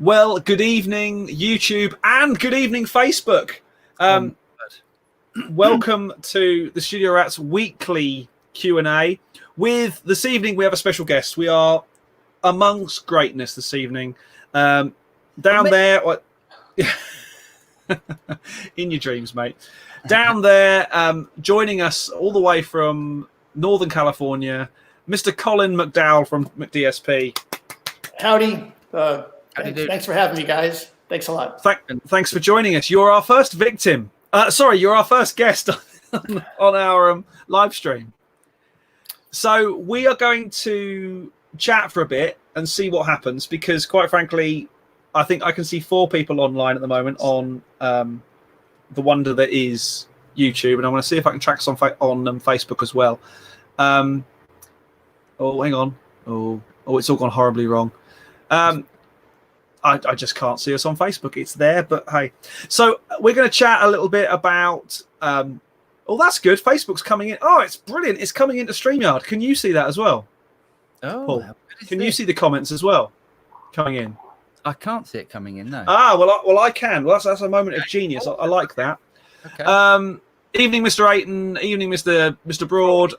Well, good evening, YouTube, and good evening, Facebook. Welcome to the Studio Rats weekly Q&A. With this evening, we have a special guest. We are amongst greatness this evening. Down there, in your dreams, mate. Down there, joining us all the way from Northern California, Mr. Colin McDowell from McDSP. Howdy. Thanks for having me, guys. Thanks a lot. Thanks for joining us. You're our first victim. You're our first guest on our live stream. So we are going to chat for a bit and see what happens, because quite frankly, I think I can see 4 people online at the moment on the wonder that is YouTube, and I want to see if I can track us on Facebook as well. Oh, hang on. Oh, it's all gone horribly wrong. I just can't see us on Facebook. It's there, but hey. So we're going to chat a little bit about... oh, that's good. Facebook's coming in. Oh, it's brilliant. It's coming into StreamYard. Can you see that as well? Oh, Paul, can you see the comments as well coming in? I can't see it coming in, no. Well, I can. Well, that's a moment of genius. I like that. Okay. Evening, Mr. Ayton. Evening, Mr. Broad.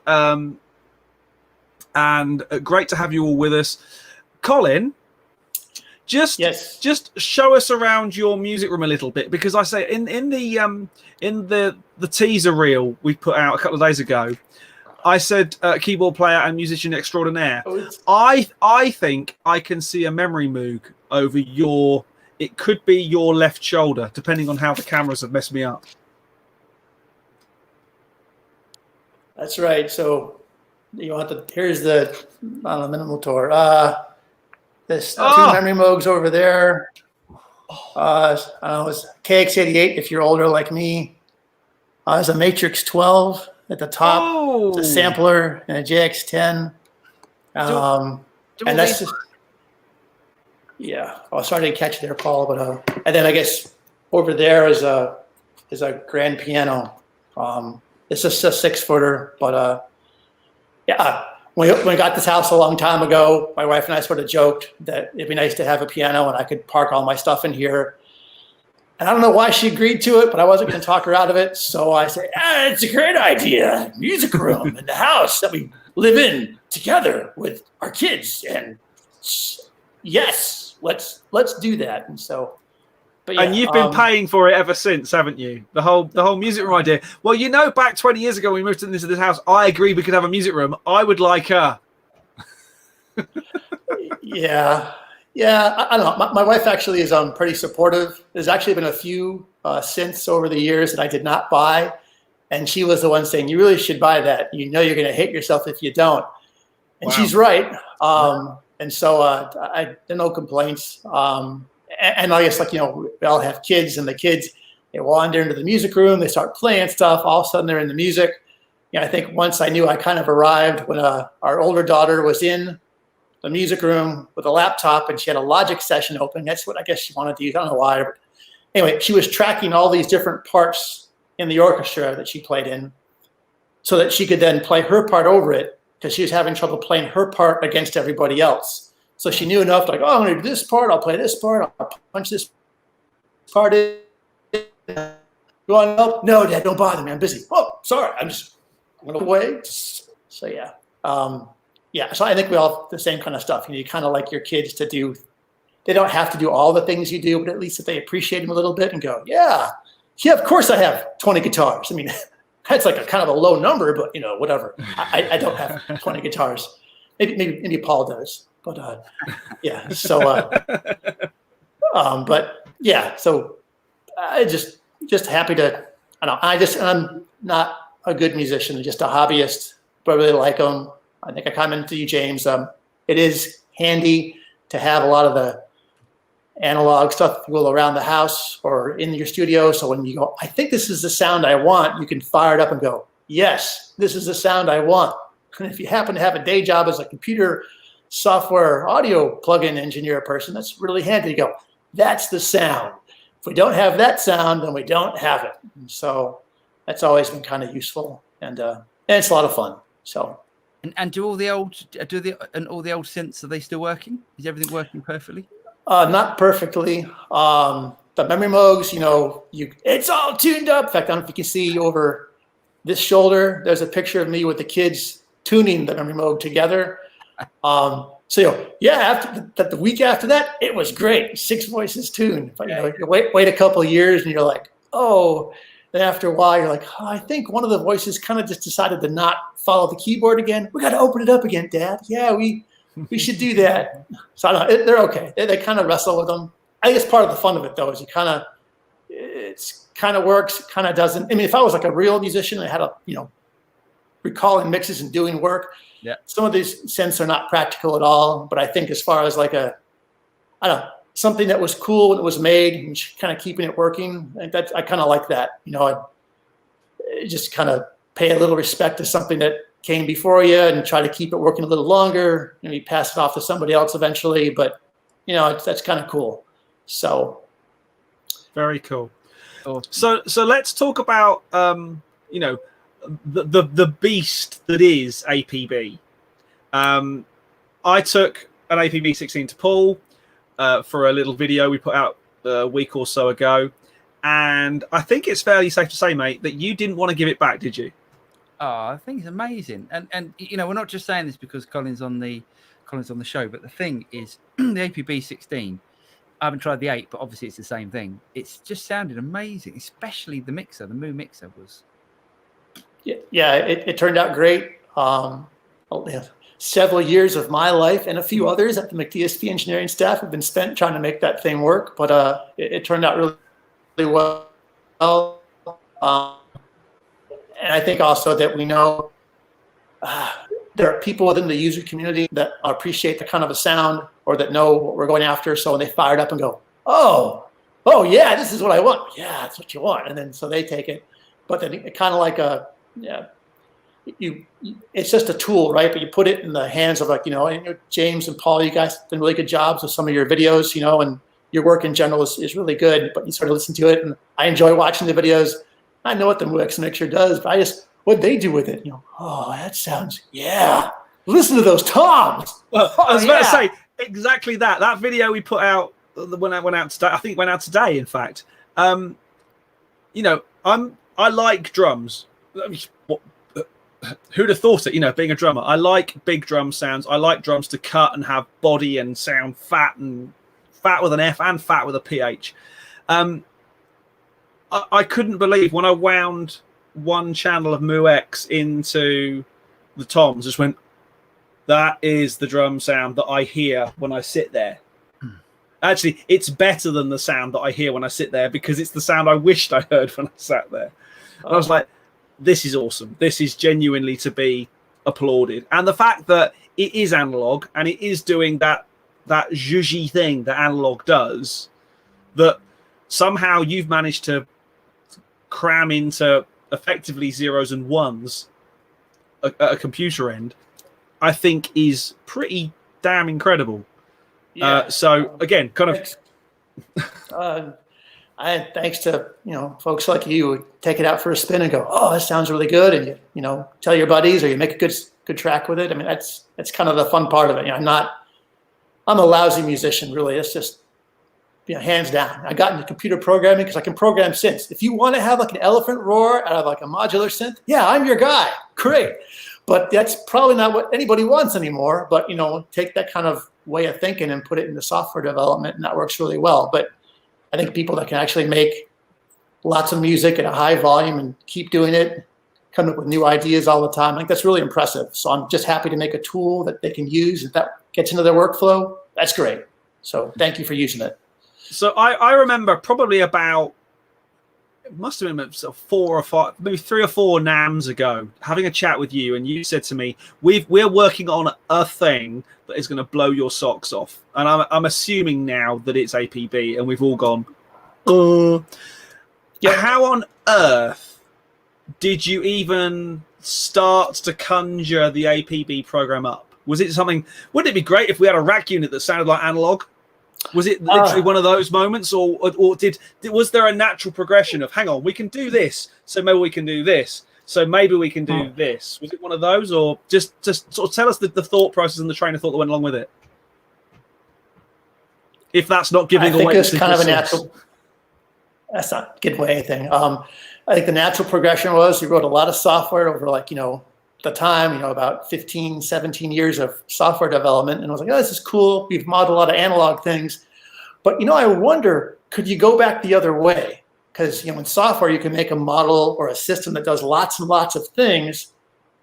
And great to have you all with us. Colin... Just show us around your music room a little bit, because I say in the teaser reel we put out a couple of days ago, I said keyboard player and musician extraordinaire. I think I can see a memory moog over your. It could be your left shoulder, depending on how the cameras have messed me up. That's right. So you want here's the minimal tour. There's 2 memory moogs over there. I don't know, it's KX88 if you're older like me. There's a Matrix 12 at the top. It's a sampler and a JX10. And that's just... Yeah. Oh, sorry I didn't catch you there, Paul. But and then I guess over there is a grand piano. It's just a 6-footer, but yeah. When we got this house a long time ago, my wife and I sort of joked that it'd be nice to have a piano and I could park all my stuff in here. And I don't know why she agreed to it, but I wasn't going to talk her out of it. So I said, it's a great idea. Music room in the house that we live in together with our kids. And yes, let's do that. And so... But yeah, and you've been paying for it ever since, haven't you? The whole music room idea. Well, you know, back 20 years ago when we moved into this house, I agreed we could have a music room. I would like her. Yeah. I don't know. My wife actually is pretty supportive. There's actually been a few synths over the years that I did not buy, and she was the one saying, "You really should buy that. You know, you're going to hate yourself if you don't." And she's right. And so I no complaints. And I guess, like, you know, we all have kids, and the kids, they wander into the music room, they start playing stuff, all of a sudden they're in the music. You know, I think once I knew I kind of arrived when our older daughter was in the music room with a laptop and she had a Logic session open. That's what I guess she wanted to use. I don't know why. But anyway, she was tracking all these different parts in the orchestra that she played in so that she could then play her part over it, because she was having trouble playing her part against everybody else. So she knew enough to, like, I'm going to do this part, I'll play this part, I'll punch this part in. You want to help? No, Dad, don't bother me, I'm busy. Oh, sorry, I'm just going to wait. So yeah. Yeah, so I think we all have the same kind of stuff. You know, you kind of like your kids to do, they don't have to do all the things you do, but at least if they appreciate them a little bit and go, yeah, of course I have 20 guitars. I mean, that's like a kind of a low number, but, you know, whatever. I don't have 20 guitars. Maybe Paul does. But yeah, so but yeah, so I just happy to. I don't know. I'm not a good musician, just a hobbyist, but I really like them. I think I commented to you, James. It is handy to have a lot of the analog stuff around the house or in your studio. So when you go, I think this is the sound I want, you can fire it up and go, yes, this is the sound I want. And if you happen to have a day job as a computer software audio plugin engineer person, that's really handy to go, that's the sound. If we don't have that sound, then we don't have it. And so that's always been kind of useful, and it's a lot of fun. So and do all the old synths, are they still working? Is everything working perfectly? Not perfectly. The memory mogs, it's all tuned up. In fact, I don't know if you can see over this shoulder, there's a picture of me with the kids tuning the memory moog together. After the week after that, it was great. 6 voices tuned. But you wait a couple of years and you're like, oh. Then after a while, you're like, oh, I think one of the voices kind of just decided to not follow the keyboard again. We got to open it up again, Dad. Yeah, we should do that. So I don't know, they're okay. They kind of wrestle with them. I think it's part of the fun of it, though, is it's kind of works, kind of doesn't. I mean, if I was like a real musician, I had recalling mixes and doing work. Yeah. Some of these synths are not practical at all, but I think as far as something that was cool when it was made and kind of keeping it working, I kind of like that. I just kind of pay a little respect to something that came before you and try to keep it working a little longer. Maybe pass it off to somebody else eventually, but that's kind of cool. So very cool. So let's talk about the beast that is APB. I took an APB 16 to Paul for a little video we put out a week or so ago, and I think it's fairly safe to say, mate, that you didn't want to give it back, did you? Oh, I think it's amazing, and we're not just saying this because Colin's on the show, but the thing is, the APB 16. I haven't tried the 8, but obviously it's the same thing. It's just sounded amazing, especially the mixer. The Moo mixer was. Yeah, it turned out great. Several years of my life and a few others at the McDSP engineering staff have been spent trying to make that thing work, but it turned out really, really well. And I think also that we know there are people within the user community that appreciate the kind of a sound or that know what we're going after. So when they fire it up and go, oh yeah, this is what I want. Yeah, that's what you want. And then so they take it. But then it kind of like it's just a tool, right? But you put it in the hands of James and Paul, you guys have done really good jobs with some of your videos, and your work in general is really good, but you sort of listen to it and I enjoy watching the videos. I know what the MooX mixer does, but what they do with it, oh, that sounds, yeah. Listen to those toms. Well, I was about to say exactly that. That video we put out when I went out today, I think it went out today, in fact. I like drums. Who'd have thought it, being a drummer. I like big drum sounds. I like drums to cut and have body and sound fat with an F and fat with a PH. I couldn't believe when I wound one channel of MooX into the toms, just went, that is the drum sound that I hear when I sit there. Actually, it's better than the sound that I hear when I sit there because it's the sound I wished I heard when I sat there. And I was like, this is awesome. This is genuinely to be applauded. And the fact that it is analog and it is doing that zhuzhy thing that analog does, that somehow you've managed to cram into effectively zeros and ones at a computer end, I think is pretty damn incredible. Yeah. So again, kind of thanks to folks like you who take it out for a spin and go, oh, that sounds really good, and you tell your buddies or you make a good track with it. I mean, that's kind of the fun part of it. I'm a lousy musician, really. It's just hands down. I got into computer programming because I can program synths. If you want to have like an elephant roar out of like a modular synth, yeah, I'm your guy. Great. But that's probably not what anybody wants anymore. But take that kind of way of thinking and put it into software development, and that works really well. But I think people that can actually make lots of music at a high volume and keep doing it, come up with new ideas all the time, I think that's really impressive. So I'm just happy to make a tool that they can use. If that gets into their workflow, that's great. So thank you for using it. So I remember probably about, it must have been sort of 4 or 5, maybe 3 or 4 NAMs ago, having a chat with you, and you said to me, we're working on a thing that is going to blow your socks off. And I'm assuming now that it's APB, and we've all gone, Yeah. How on earth did you even start to conjure the APB program up? Was it something, wouldn't it be great if we had a rack unit that sounded like analog? Was it literally one of those moments, or was there a natural progression of, hang on, we can do this, so maybe we can do this, so maybe we can do this? Was it one of those, or just sort of tell us the thought process and the train of thought that went along with it? If that's not giving I think away it's the kind of a secret natural. That's not giving away anything. I think the natural progression was we wrote a lot of software over the time, about 15, 17 years of software development. And I was like, oh, this is cool. We've modeled a lot of analog things. But, I wonder, could you go back the other way? Because, in software, you can make a model or a system that does lots and lots of things.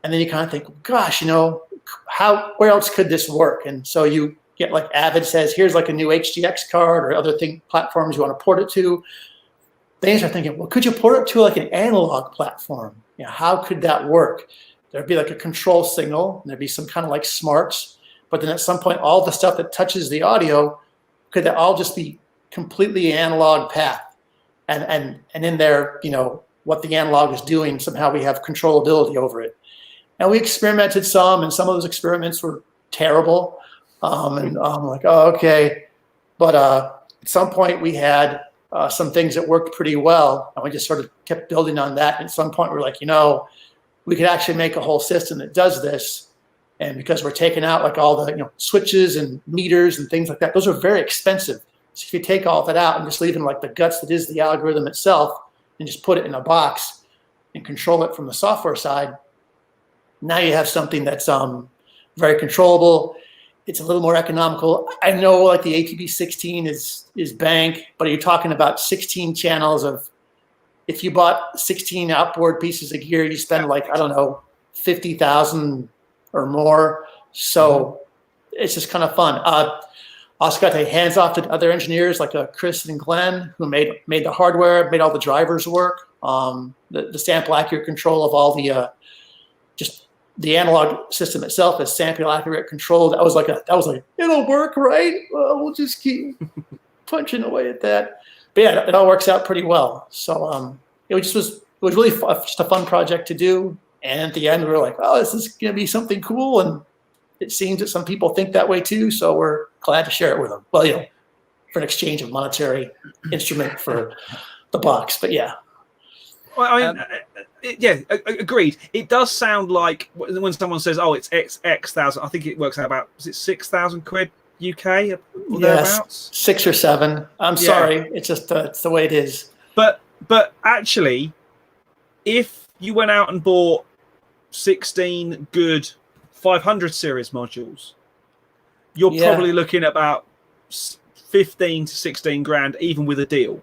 And then you kind of think, gosh, where else could this work? And so you get like Avid says, here's like a new HDX card or other platforms you want to port it to. Then you start thinking, well, could you port it to like an analog platform? How could that work? There'd be like a control signal, and there'd be some kind of like smarts. But then at some point, all the stuff that touches the audio, could that all just be completely analog path? And in there, what the analog is doing, somehow we have controllability over it. And we experimented some, and some of those experiments were terrible. And I'm like, oh, okay. But at some point, we had some things that worked pretty well, and we just sort of kept building on that. And at some point, we're like, we could actually make a whole system that does this. And because we're taking out like all the switches and meters and things like that, those are very expensive. So if you take all that out and just leave in like the guts that is the algorithm itself, and just put it in a box and control it from the software side, now you have something that's very controllable. It's a little more economical. I know like the APB16 is bank, but you're talking about 16 channels of, if you bought 16 outboard pieces of gear, you spend like, I don't know, 50,000 or more. So it's just kind of fun. Also got to hands off to other engineers like Chris and Glenn, who made the hardware, made all the drivers work. The sample accurate control of all the just the analog system itself is sample accurate control. That was like it'll work, right? Well, we'll just keep punching away at that. But yeah, it all works out pretty well. So it was really just a fun project to do. And at the end, we were like, oh, this is going to be something cool. And it seems that some people think that way too. So we're glad to share it with them. Well, for an exchange of monetary instrument for the box. But yeah. Well, agreed. It does sound like when someone says, "Oh, it's X thousand," I think it works out about, is it 6,000 quid UK or thereabouts? 6 or 7. I'm sorry, it's just it's the way it is. But actually, if you went out and bought 16 good 500 series modules, you're probably looking at about 15 to 16 grand, even with a deal.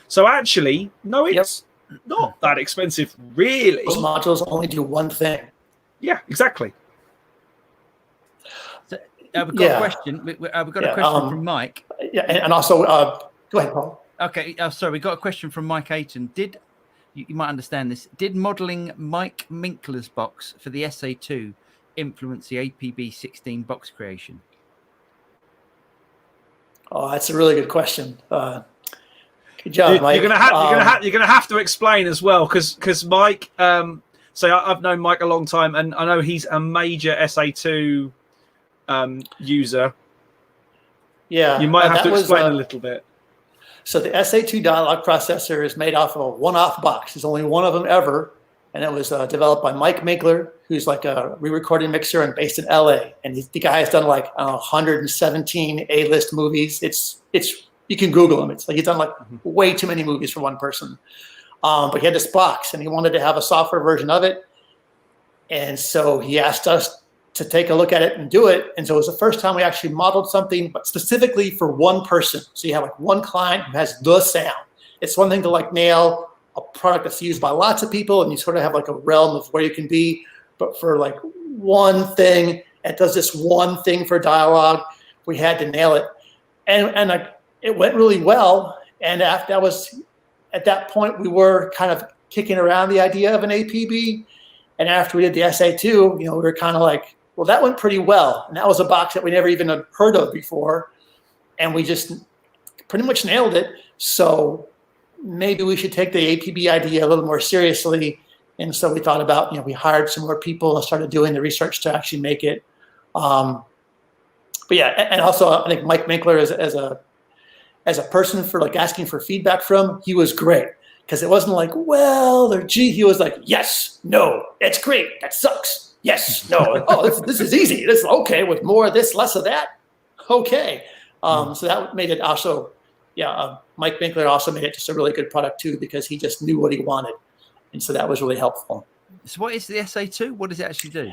So actually, no, it's not that expensive, really. Those modules only do one thing. Yeah, exactly. So, we've got a question. We've got a question from Mike. Yeah, and also, go ahead, Paul. Okay, sorry, we got a question from Mike Ayton. You might understand this. Did modelling Mike Minkler's box for the SA2 influence the APB16 box creation? Oh, that's a really good question. Good job, Mike. You're gonna have to explain as well, because Mike. So I've known Mike a long time, and I know he's a major SA2 user. Yeah, you might have to explain a little bit. So the SA2 dialog processor is made off of a one-off box. There's only one of them ever, and it was developed by Mike Minkler, who's like a re-recording mixer and based in LA. And the guy has done like 117 A-list movies. It's you can Google him. It's like he's done like way too many movies for one person. But he had this box, and he wanted to have a software version of it. And so he asked us to take a look at it and do it. And so it was the first time we actually modeled something, but specifically for one person. So you have like one client who has the sound. It's one thing to like nail a product that's used by lots of people, and you sort of have like a realm of where you can be. But for like one thing, it does this one thing for dialogue, we had to nail it. And it went really well. And at that point, we were kind of kicking around the idea of an APB. And after we did the SA2, we were kind of like, well, that went pretty well. And that was a box that we never even had heard of before. And we just pretty much nailed it. So maybe we should take the APB idea a little more seriously. And so we thought about, we hired some more people and started doing the research to actually make it. But yeah, and also I think Mike Minkler as a person for like asking for feedback from, he was great. Because it wasn't like, well, or gee, he was like, yes, no, it's great, that sucks. Yes, no, oh, this is easy. This is okay with more of this, less of that. Okay. So that made it also, Mike Winkler also made it just a really good product too, because he just knew what he wanted. And so that was really helpful. So what is the SA2? What does it actually do?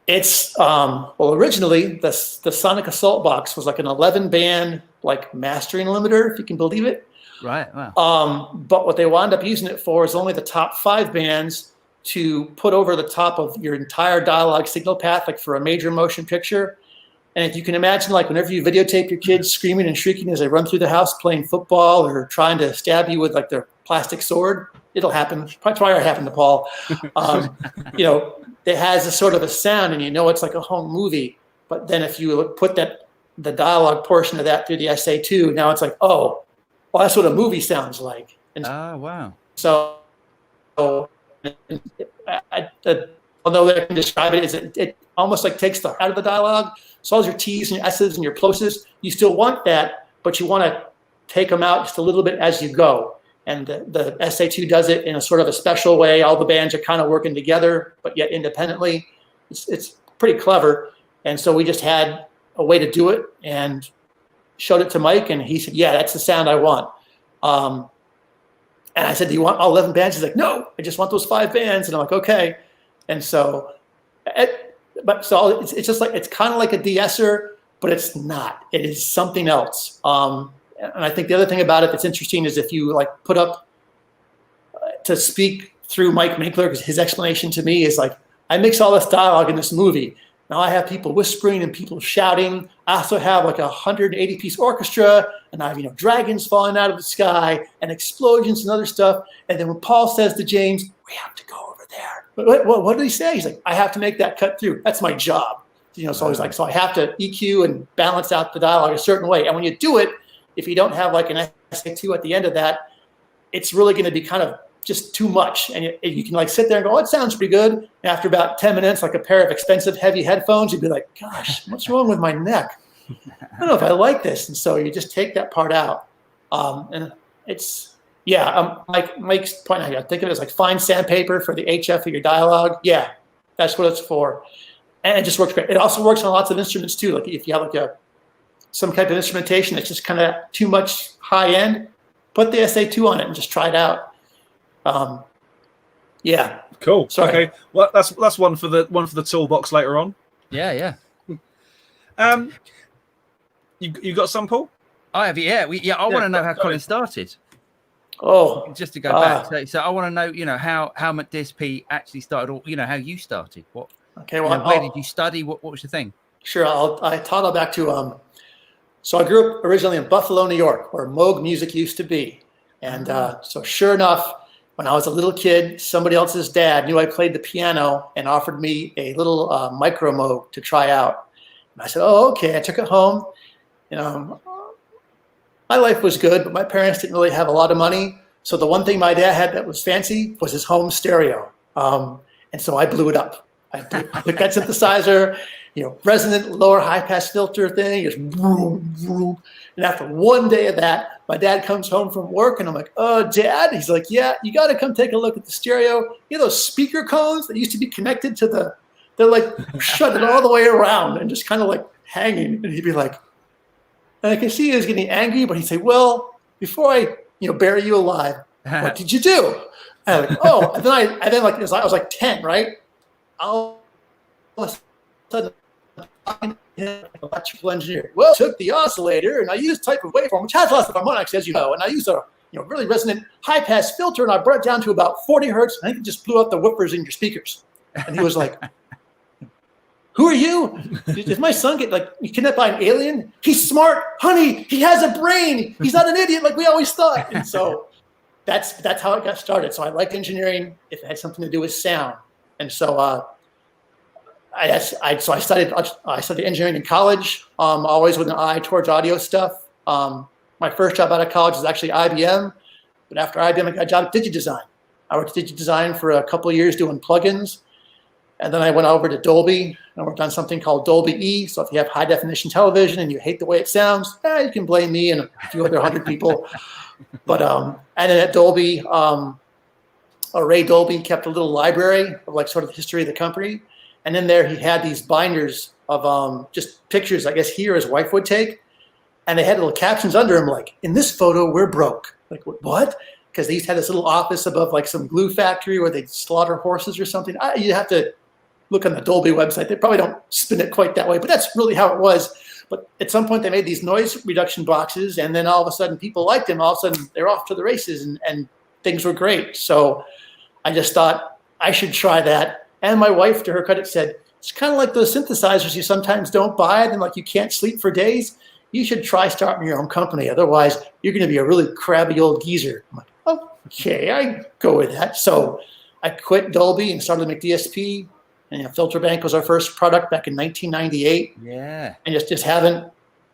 It's, originally the Sonic Assault box was like an 11-band, like mastering limiter, if you can believe it. Right, wow. But what they wound up using it for is only the top 5 bands to put over the top of your entire dialogue signal path, like for a major motion picture. And if you can imagine, like whenever you videotape your kids screaming and shrieking as they run through the house playing football or trying to stab you with like their plastic sword, it'll happen. Probably happened to Paul. It has a sort of a sound, and it's like a home movie. But then if you put the dialogue portion of that through the SA2, now it's like, oh, well, that's what a movie sounds like. And wow. So, although I can describe it, it almost like takes the heart out of the dialogue. So all your T's and your S's and your plosives, you still want that, but you want to take them out just a little bit as you go. And the SA2 does it in a sort of a special way. All the bands are kind of working together, but yet independently. It's pretty clever. And so we just had a way to do it and showed it to Mike, and he said, yeah, that's the sound I want. And I said, do you want all 11 bands? He's like, no, I just want those 5 bands. And I'm like, okay. And so, it's just like, it's kind of like a de-esser, but it's not. It is something else. And I think the other thing about it that's interesting is if you like put up to speak through Mike Winkler, because his explanation to me is like, I mix all this dialogue in this movie. Now I have people whispering and people shouting. I also have like a 180-piece orchestra, and I have, dragons falling out of the sky and explosions and other stuff. And then when Paul says to James, we have to go over there. But what did he say? He's like, I have to make that cut through. That's my job. So he's like, so I have to EQ and balance out the dialogue a certain way. And when you do it, if you don't have like an SA2 at the end of that, it's really going to be kind of just too much. And you can like sit there and go, oh, it sounds pretty good. And after about 10 minutes, like a pair of expensive, heavy headphones, you'd be like, gosh, what's wrong with my neck? I don't know if I like this. And so you just take that part out. And it's, like Mike's point, I think of it as like fine sandpaper for the HF of your dialogue. Yeah, that's what it's for. And it just works great. It also works on lots of instruments too. Like if you have like some type of instrumentation that's just kind of too much high end, put the SA2 on it and just try it out. Cool. Sorry. Okay. Well, that's one for the toolbox later on. Yeah. You got some, Paul? I have. Yeah. I want to know how Colin started. Oh, just to go back. So I want to know, how McDSP actually started, or how you started. What? Okay. Well, where did you study? What was the thing? Sure. I toddle back to So I grew up originally in Buffalo, New York, where Moog music used to be. And so sure enough, when I was a little kid, somebody else's dad knew I played the piano and offered me a little micro Moog to try out. And I said, oh, okay. I took it home. My life was good, but my parents didn't really have a lot of money. So the one thing my dad had that was fancy was his home stereo. And so I blew it up. I took that synthesizer, resonant lower high pass filter thing, just vroom, vroom. And after one day of that, my dad comes home from work and I'm like, oh, Dad? He's like, yeah, you got to come take a look at the stereo. Those speaker cones that used to be connected to they're like shut all the way around and just kind of like hanging. And he'd be like, and I could see he was getting angry, but he'd say, well, before I, bury you alive, what did you do? And I'm like, oh, and then I was like 10, right? All of a sudden, I'm an electrical engineer. Well, I took the oscillator and I used type of waveform, which has lots of harmonics, as you know, and I used a really resonant high-pass filter, and I brought it down to about 40 hertz. I think it just blew out the woofers in your speakers. And he was like, who are you? Did my son get kidnapped by an alien? He's smart, honey. He has a brain. He's not an idiot like we always thought. And so that's how it got started. So I liked engineering if it had something to do with sound. And so I studied engineering in college, always with an eye towards audio stuff. My first job out of college was actually IBM, but after IBM, I got a job at DigiDesign. I worked at DigiDesign for a couple of years doing plugins, and then I went over to Dolby and worked on something called Dolby E. So if you have high definition television and you hate the way it sounds, you can blame me and a few other 100 people. But and then at Dolby, Ray Dolby kept a little library of sort of the history of the company. And in there, he had these binders of just pictures, I guess he or his wife would take. And they had little captions under them like, in this photo, we're broke. Like, what? Because they used to have this little office above like some glue factory where they'd slaughter horses or something. You have to look on the Dolby website. They probably don't spin it quite that way, but that's really how it was. But at some point they made these noise reduction boxes, and then all of a sudden people liked them. All of a sudden they're off to the races, and things were great. So I just thought I should try that. And my wife, to her credit, said, it's kind of like those synthesizers you sometimes don't buy and like you can't sleep for days. You should try starting your own company. Otherwise, you're going to be a really crabby old geezer. I'm like, okay, I go with that. So I quit Dolby and started McDSP. And Filter Bank was our first product back in 1998. Yeah. And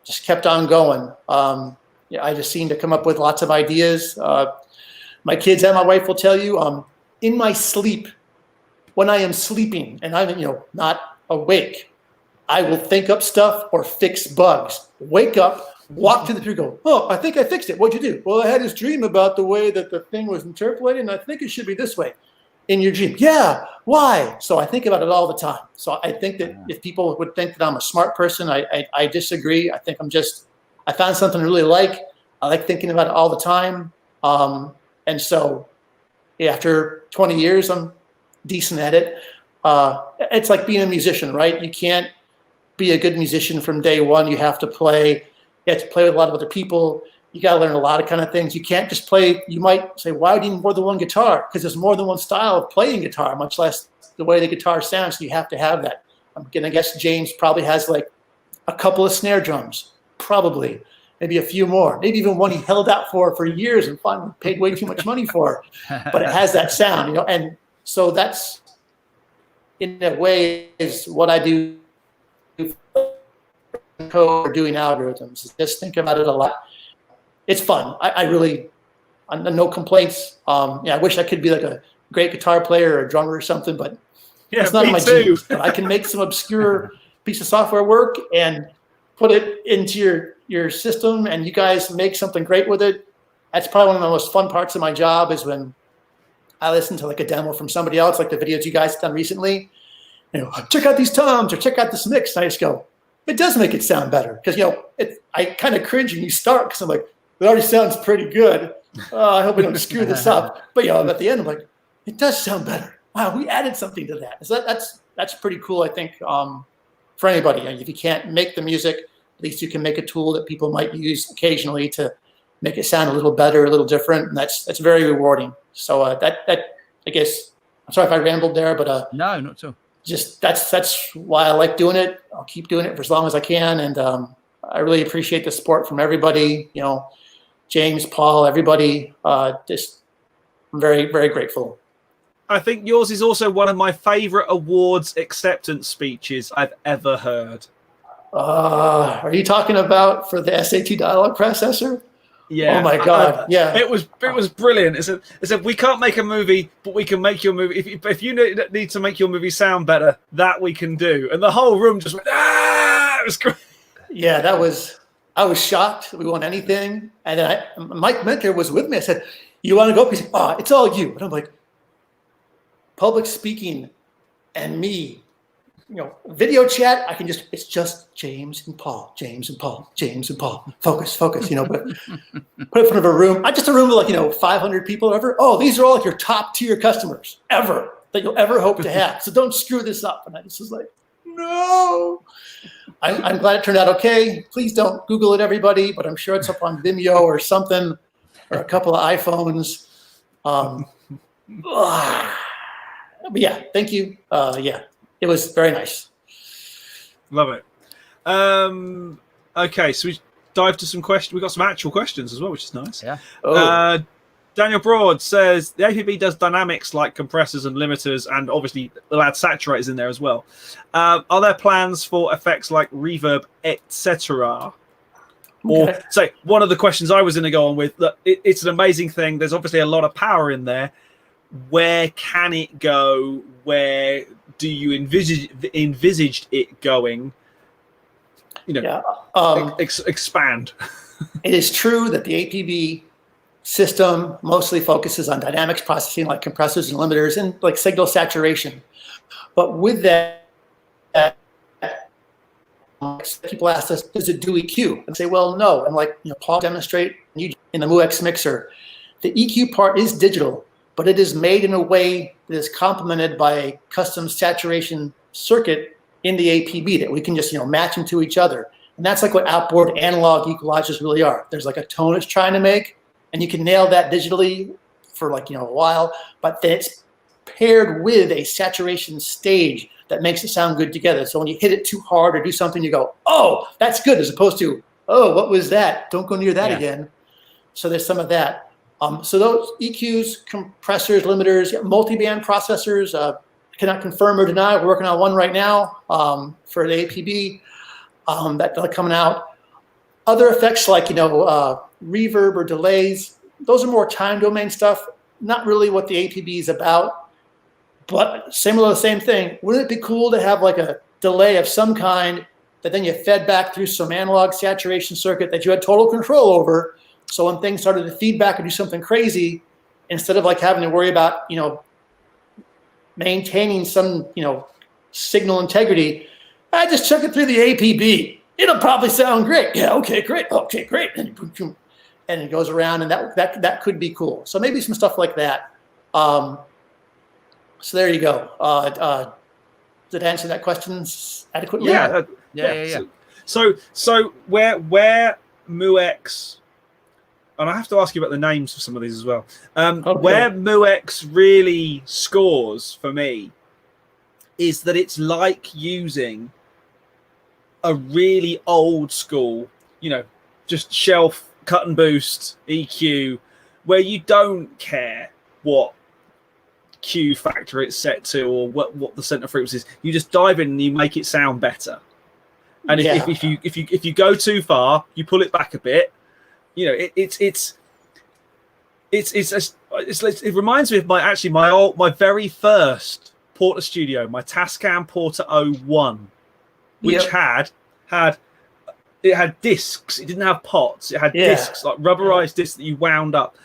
just kept on going. I just seemed to come up with lots of ideas. My kids and my wife will tell you, in my sleep, when I am sleeping and I'm not awake, I will think up stuff or fix bugs. Wake up, walk to the computer, go, oh, I think I fixed it. What'd you do? Well, I had this dream about the way that the thing was interpolated, and I think it should be this way. In your dream. Yeah, why? So I think about it all the time. So I think that if people would think that I'm a smart person, I disagree. I think I found something I really like. I like thinking about it all the time. And so after 20 years, I'm decent at it. It's like being a musician, right? You can't be a good musician from day one. You have to play with a lot of other people. You got to learn a lot of kind of things. You can't just play. You might say, why do you need more than one guitar? Because there's more than one style of playing guitar, much less the way the guitar sounds. So you have to have that. I'm going to guess James probably has like a couple of snare drums, probably, maybe a few more, maybe even one he held out for years and finally paid way too much money for. But it has that sound, and so that's, in a way, is what I do code or doing algorithms. Just think about it a lot. It's fun. No complaints. I wish I could be like a great guitar player or a drummer or something, but it's not my genes. But I can make some obscure piece of software work and put it into your system, and you guys make something great with it. That's probably one of the most fun parts of my job is when I listen to like a demo from somebody else, like the videos you guys have done recently. Check out these toms or check out this mix. And I just go, it does make it sound better. Because, I kind of cringe when you start because I'm like, it already sounds pretty good. I hope we don't screw this up. But, at the end, I'm like, it does sound better. Wow, we added something to that. So that's pretty cool, I think, for anybody. If you can't make the music, at least you can make a tool that people might use occasionally to make it sound a little better, a little different. And that's very rewarding. So that I guess, I'm sorry if I rambled there, but no, not so. Just that's why I like doing it. I'll keep doing it for as long as I can. And I really appreciate the support from everybody, James, Paul, everybody. Just I'm very, very grateful. I think yours is also one of my favorite awards acceptance speeches I've ever heard. Are you talking about for the SAT dialogue processor? Yeah. Oh my God. Yeah. It was brilliant. It said we can't make a movie, but we can make your movie. If you need to make your movie sound better, that we can do. And the whole room just went, ah! It was great. Yeah, I was shocked that we won anything. And then Mike Mentor was with me. I said, you want to go? He said, it's all you. And I'm like, public speaking and me, video chat, it's just James and Paul, James and Paul, James and Paul. Focus, but put it in front of a room. Just a room with 500 people ever. Oh, these are all like your top tier customers ever that you'll ever hope to have. So don't screw this up. And I just was like, no. I'm glad it turned out okay. Please don't Google it, everybody, but I'm sure it's up on Vimeo or something, or a couple of iPhones. But yeah, thank you. It was very nice. Love it. Okay, so we dive to some questions. We got some actual questions as well, which is nice. Yeah. Daniel Broad says the APB does dynamics like compressors and limiters, and obviously they'll add saturators in there as well. Are there plans for effects like reverb, etc.? Or so one of the questions I was going to go on with, that it's an amazing thing. There's obviously a lot of power in there. Where can it go? Where do you envisaged it going? Expand. It is true that the APB system mostly focuses on dynamics processing like compressors and limiters and like signal saturation. But with that, people ask us, does it do EQ? And say, well, no. And like, Paul demonstrate in the MuX mixer, the EQ part is digital, but it is made in a way that is complemented by a custom saturation circuit in the APB that we can just, match them to each other. And that's like what outboard analog equalizers really are. There's like a tone it's trying to make, and you can nail that digitally for like, a while, but then it's paired with a saturation stage that makes it sound good together. So when you hit it too hard or do something, you go, oh, that's good, as opposed to, oh, what was that? Don't go near that again. So there's some of that. So those EQs, compressors, limiters, multiband processors, cannot confirm or deny. We're working on one right now for the APB that's coming out. Other effects like, reverb or delays, those are more time domain stuff, not really what the APB is about. But similar, same thing. Wouldn't it be cool to have like a delay of some kind that then you fed back through some analog saturation circuit that you had total control over? So when things started to feedback and do something crazy, instead of like having to worry about, maintaining some, signal integrity, I just chuck it through the APB. It'll probably sound great. Yeah, okay, great. Okay, great. And it goes around, and that could be cool. So maybe some stuff like that. So there you go. Did I answer that question adequately? Yeah. So where MuX, and I have to ask you about the names for some of these as well. Where MuX really scores for me is that it's like using a really old school, just shelf cut and boost EQ, where you don't care what Q factor it's set to or what the center frequency is. You just dive in and you make it sound better. And if you go too far, you pull it back a bit. It reminds me of my very first Porter Studio, my Tascam Porter 01, which had discs. It didn't have pots. It had discs, like rubberized discs that you wound up,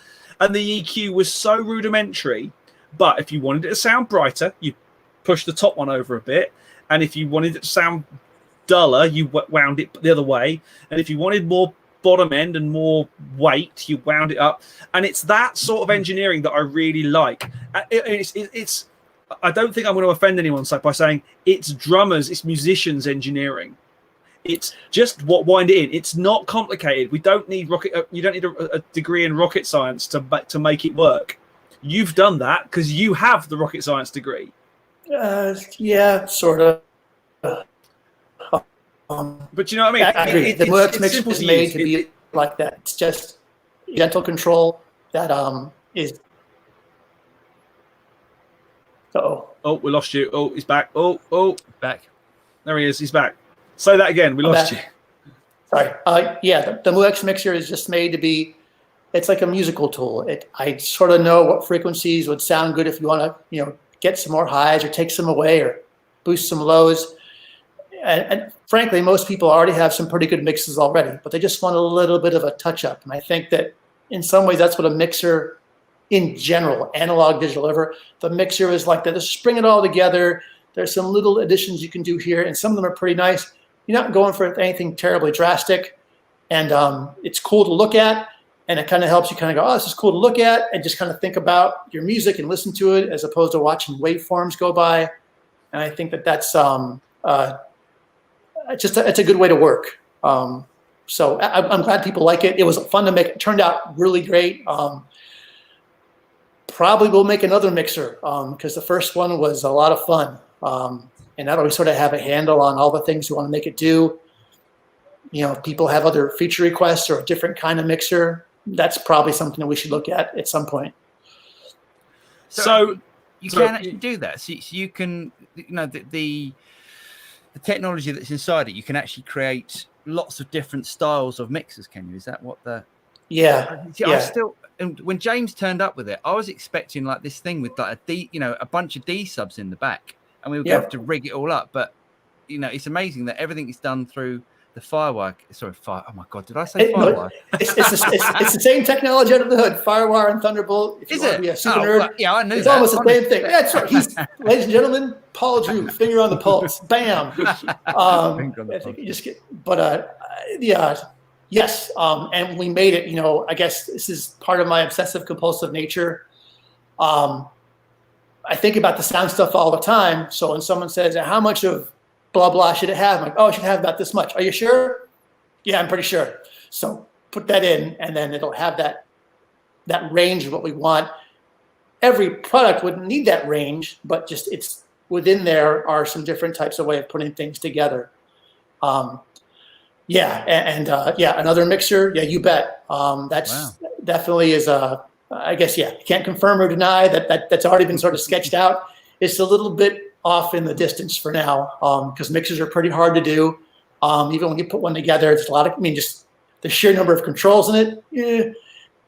and the EQ was so rudimentary. But if you wanted it to sound brighter, you push the top one over a bit. And if you wanted it to sound duller, you wound it the other way. And if you wanted more bottom end and more weight, you wound it up. And it's that sort of engineering that I really like. It's I don't think I'm going to offend anyone by saying it's drummers, it's musicians engineering. It's just wind it in. It's not complicated. We don't need you don't need a degree in rocket science to make it work. You've done that because you have the rocket science degree. Yeah, sort of. But you know what I mean? I agree. The MuX mixer is made to be like that. It's just gentle control that is. Uh-oh. Oh, we lost you. Oh, he's back. Oh, back. There he is. He's back. Say that again. We lost you. Sorry. The MuX mixer is just made to be. It's like a musical tool. I sort of know what frequencies would sound good if you want to, get some more highs or take some away or boost some lows. And frankly, most people already have some pretty good mixes already, but they just want a little bit of a touch up. And I think that in some ways, that's what a mixer in general, analog, digital, whatever, the mixer is like that. Just bring it all together. There's some little additions you can do here, and some of them are pretty nice. You're not going for anything terribly drastic, and it's cool to look at. And it kind of helps you kind of go, oh, this is cool to look at, and just kind of think about your music and listen to it as opposed to watching waveforms go by. And I think that's it's a good way to work. So I'm glad people like it. It was fun to make. It turned out really great. Probably we'll make another mixer because the first one was a lot of fun. And now that we sort of have a handle on all the things we want to make it do, if people have other feature requests or a different kind of mixer, that's probably something that we should look at some point. So you can actually do that. So you can, the technology that's inside it, you can actually create lots of different styles of mixers. Can you? Is that what the? Yeah. I still, and when James turned up with it, I was expecting like this thing with like a bunch of D subs in the back, and we were going to have to rig it all up. But it's amazing that everything is done through the Firewire. Sorry, Fire. Oh my God, did I say Firewire? It's the same technology under the hood. Firewire and Thunderbolt. If you Is want it? to be a super Oh, nerd, well, yeah, I knew it's that. almost the same thing. That's right. Ladies and gentlemen, Paul Drew, finger on the pulse, bam. I think you just get, but yeah, yes. And we made it. I guess this is part of my obsessive compulsive nature. I think about the sound stuff all the time. So when someone says, how much of blah, blah should it have? I'm like, oh, it should have about this much. Are you sure? Yeah, I'm pretty sure. So put that in, and then it'll have that range of what we want. Every product wouldn't need that range, but just it's within there are some different types of way of putting things together. Another mixer. Yeah, you bet. That's definitely is I guess, you can't confirm or deny that's already been sort of sketched out. It's a little bit off in the distance for now because mixers are pretty hard to do. Even when you put one together, it's a lot of, just the sheer number of controls in it. Yeah.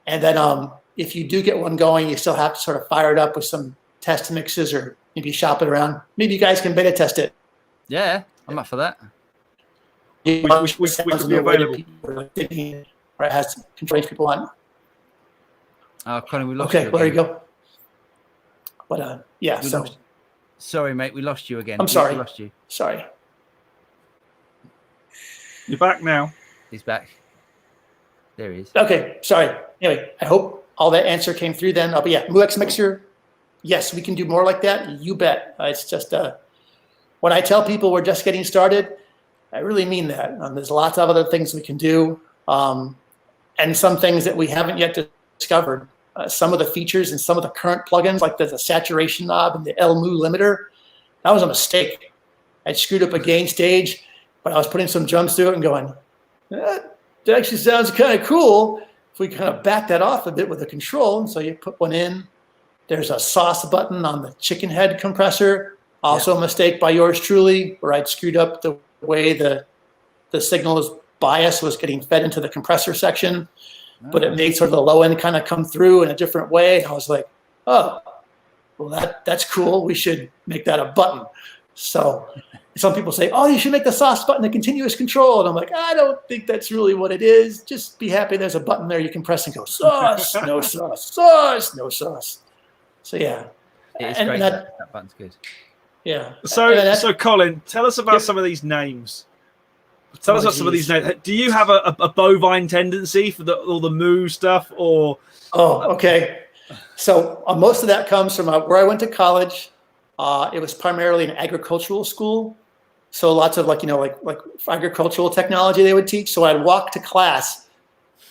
And then if you do get one going, you still have to sort of fire it up with some test mixes or maybe shop it around. Maybe you guys can beta test it. Yeah, I'm up for that. We could be available. Or it has controls people on. Oh, Colin, we lost you. Okay, well, there you go. But Sorry, mate, we lost you again. I'm sorry. We lost you. Sorry. You're back now. He's back. There he is. Okay, sorry. Anyway, I hope all that answer came through then. But yeah, MuX mixer. Yes, we can do more like that. You bet. It's just when I tell people we're just getting started, I really mean that. There's lots of other things we can do, and some things that we haven't yet discovered. Some of the features and some of the current plugins, like the saturation knob and the LMU limiter, that was a mistake. I screwed up a gain stage, but I was putting some drums through it and going, that actually sounds kind of cool. If we kind of back that off a bit with a control, and so you put one in. There's a sauce button on the chicken head compressor. Also a mistake by yours truly, where I'd screwed up the way the signal's bias was getting fed into the compressor section. But it made sort of the low end kind of come through in a different way. And I was like, oh, well, that's cool. We should make that a button. So some people say, oh, you should make the sauce button a continuous control. And I'm like, I don't think that's really what it is. Just be happy there's a button there you can press and go, sauce, no sauce, sauce, no sauce. So, yeah. It's great. That button's good. Yeah. So Colin, tell us about some of these names. Tell us about some of these names. Do you have a bovine tendency for all the moo stuff, or? Oh, okay. So most of that comes from where I went to college. It was primarily an agricultural school, so lots of like agricultural technology they would teach. So I'd walk to class.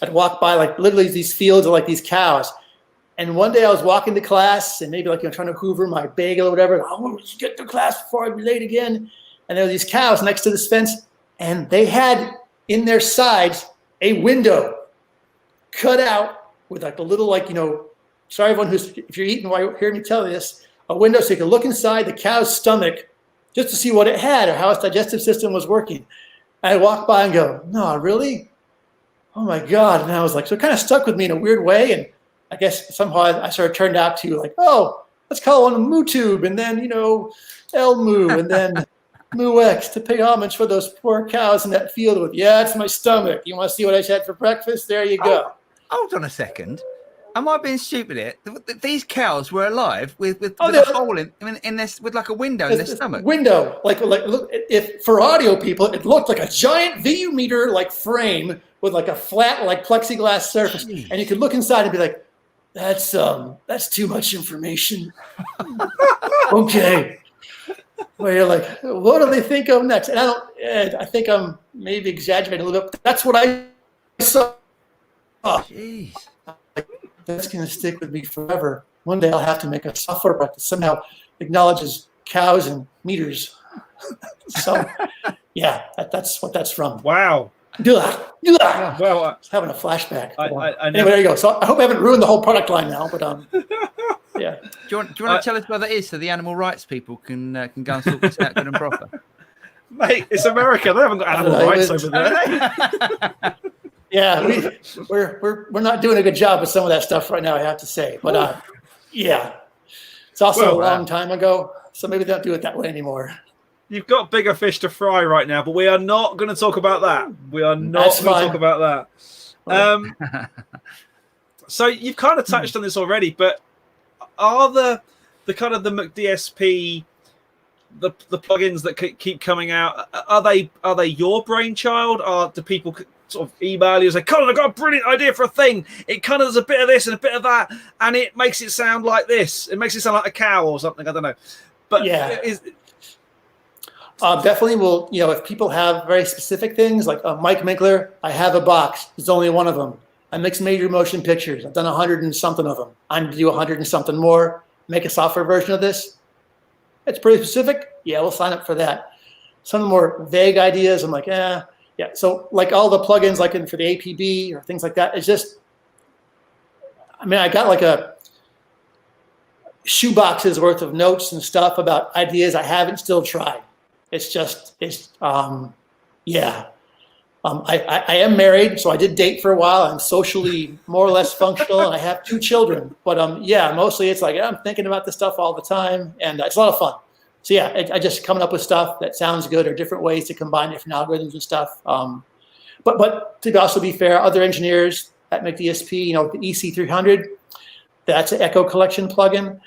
I'd walk by like literally these fields of like these cows. And one day I was walking to class and maybe trying to hoover my bagel or whatever. Oh, we should get to class before I'd be late again. And there were these cows next to this fence. And they had in their sides a window cut out with like a little sorry everyone if you're eating while you're hearing me tell you this, a window so you can look inside the cow's stomach just to see what it had or how its digestive system was working. And I walked by and go, no, really? Oh my God. And I was like, so it kind of stuck with me in a weird way. And I guess somehow I sort of turned out to like, oh, let's call one a moo tube and then, LMU and then MuX to pay homage for those poor cows in that field with, it's my stomach. You want to see what I had for breakfast? There you go. Hold on a second. Am I being stupid here? These cows were alive with a hole in this, with like a window in their stomach. Window. Like look, if for audio people, it looked like a giant VU meter like frame with like a flat like plexiglass surface. Jeez. And you could look inside and be like, that's too much information. Okay. Where you're like, what do they think of next? And I think I'm maybe exaggerating a little bit. That's what I saw. Jeez. That's going to stick with me forever. One day I'll have to make a software product that somehow acknowledges cows and meters. So, yeah, that's what that's from. Wow. Well, I was having a flashback. Anyway, there you go. So I hope I haven't ruined the whole product line now, but yeah. Do you want to tell us what that is so the animal rights people can go and sort this out good and proper? Mate, it's America. They haven't got animal rights over there. Yeah, we're not doing a good job with some of that stuff right now, I have to say. But yeah, it's also a long time ago, so maybe they don't do it that way anymore. You've got bigger fish to fry right now, but we are not going to talk about that. We are not going to talk about that. So you've kind of touched on this already, but are the kind of the McDSP, the plugins that keep coming out, are they your brainchild? Or do people sort of email you and say, Colin, I've got a brilliant idea for a thing. It kind of does a bit of this and a bit of that, and it makes it sound like this. It makes it sound like a cow or something. I don't know. But yeah, definitely will. If people have very specific things like Mike Minkler, I have a box. There's only one of them. I mix major motion pictures. I've done 100 and something of them. I'm to do 100 and something more. Make a software version of this. It's pretty specific. Yeah, we'll sign up for that. Some of the more vague ideas, I'm like, yeah. So like all the plugins, like for the APB or things like that, it's just, I got like a shoeboxes worth of notes and stuff about ideas I haven't still tried. I am married, so I did date for a while. I'm socially more or less functional, and I have 2 children. But mostly it's like I'm thinking about this stuff all the time, and it's a lot of fun. So I just coming up with stuff that sounds good or different ways to combine different algorithms and stuff. But to also be fair, other engineers at McDSP, the EC300, that's an echo collection plugin.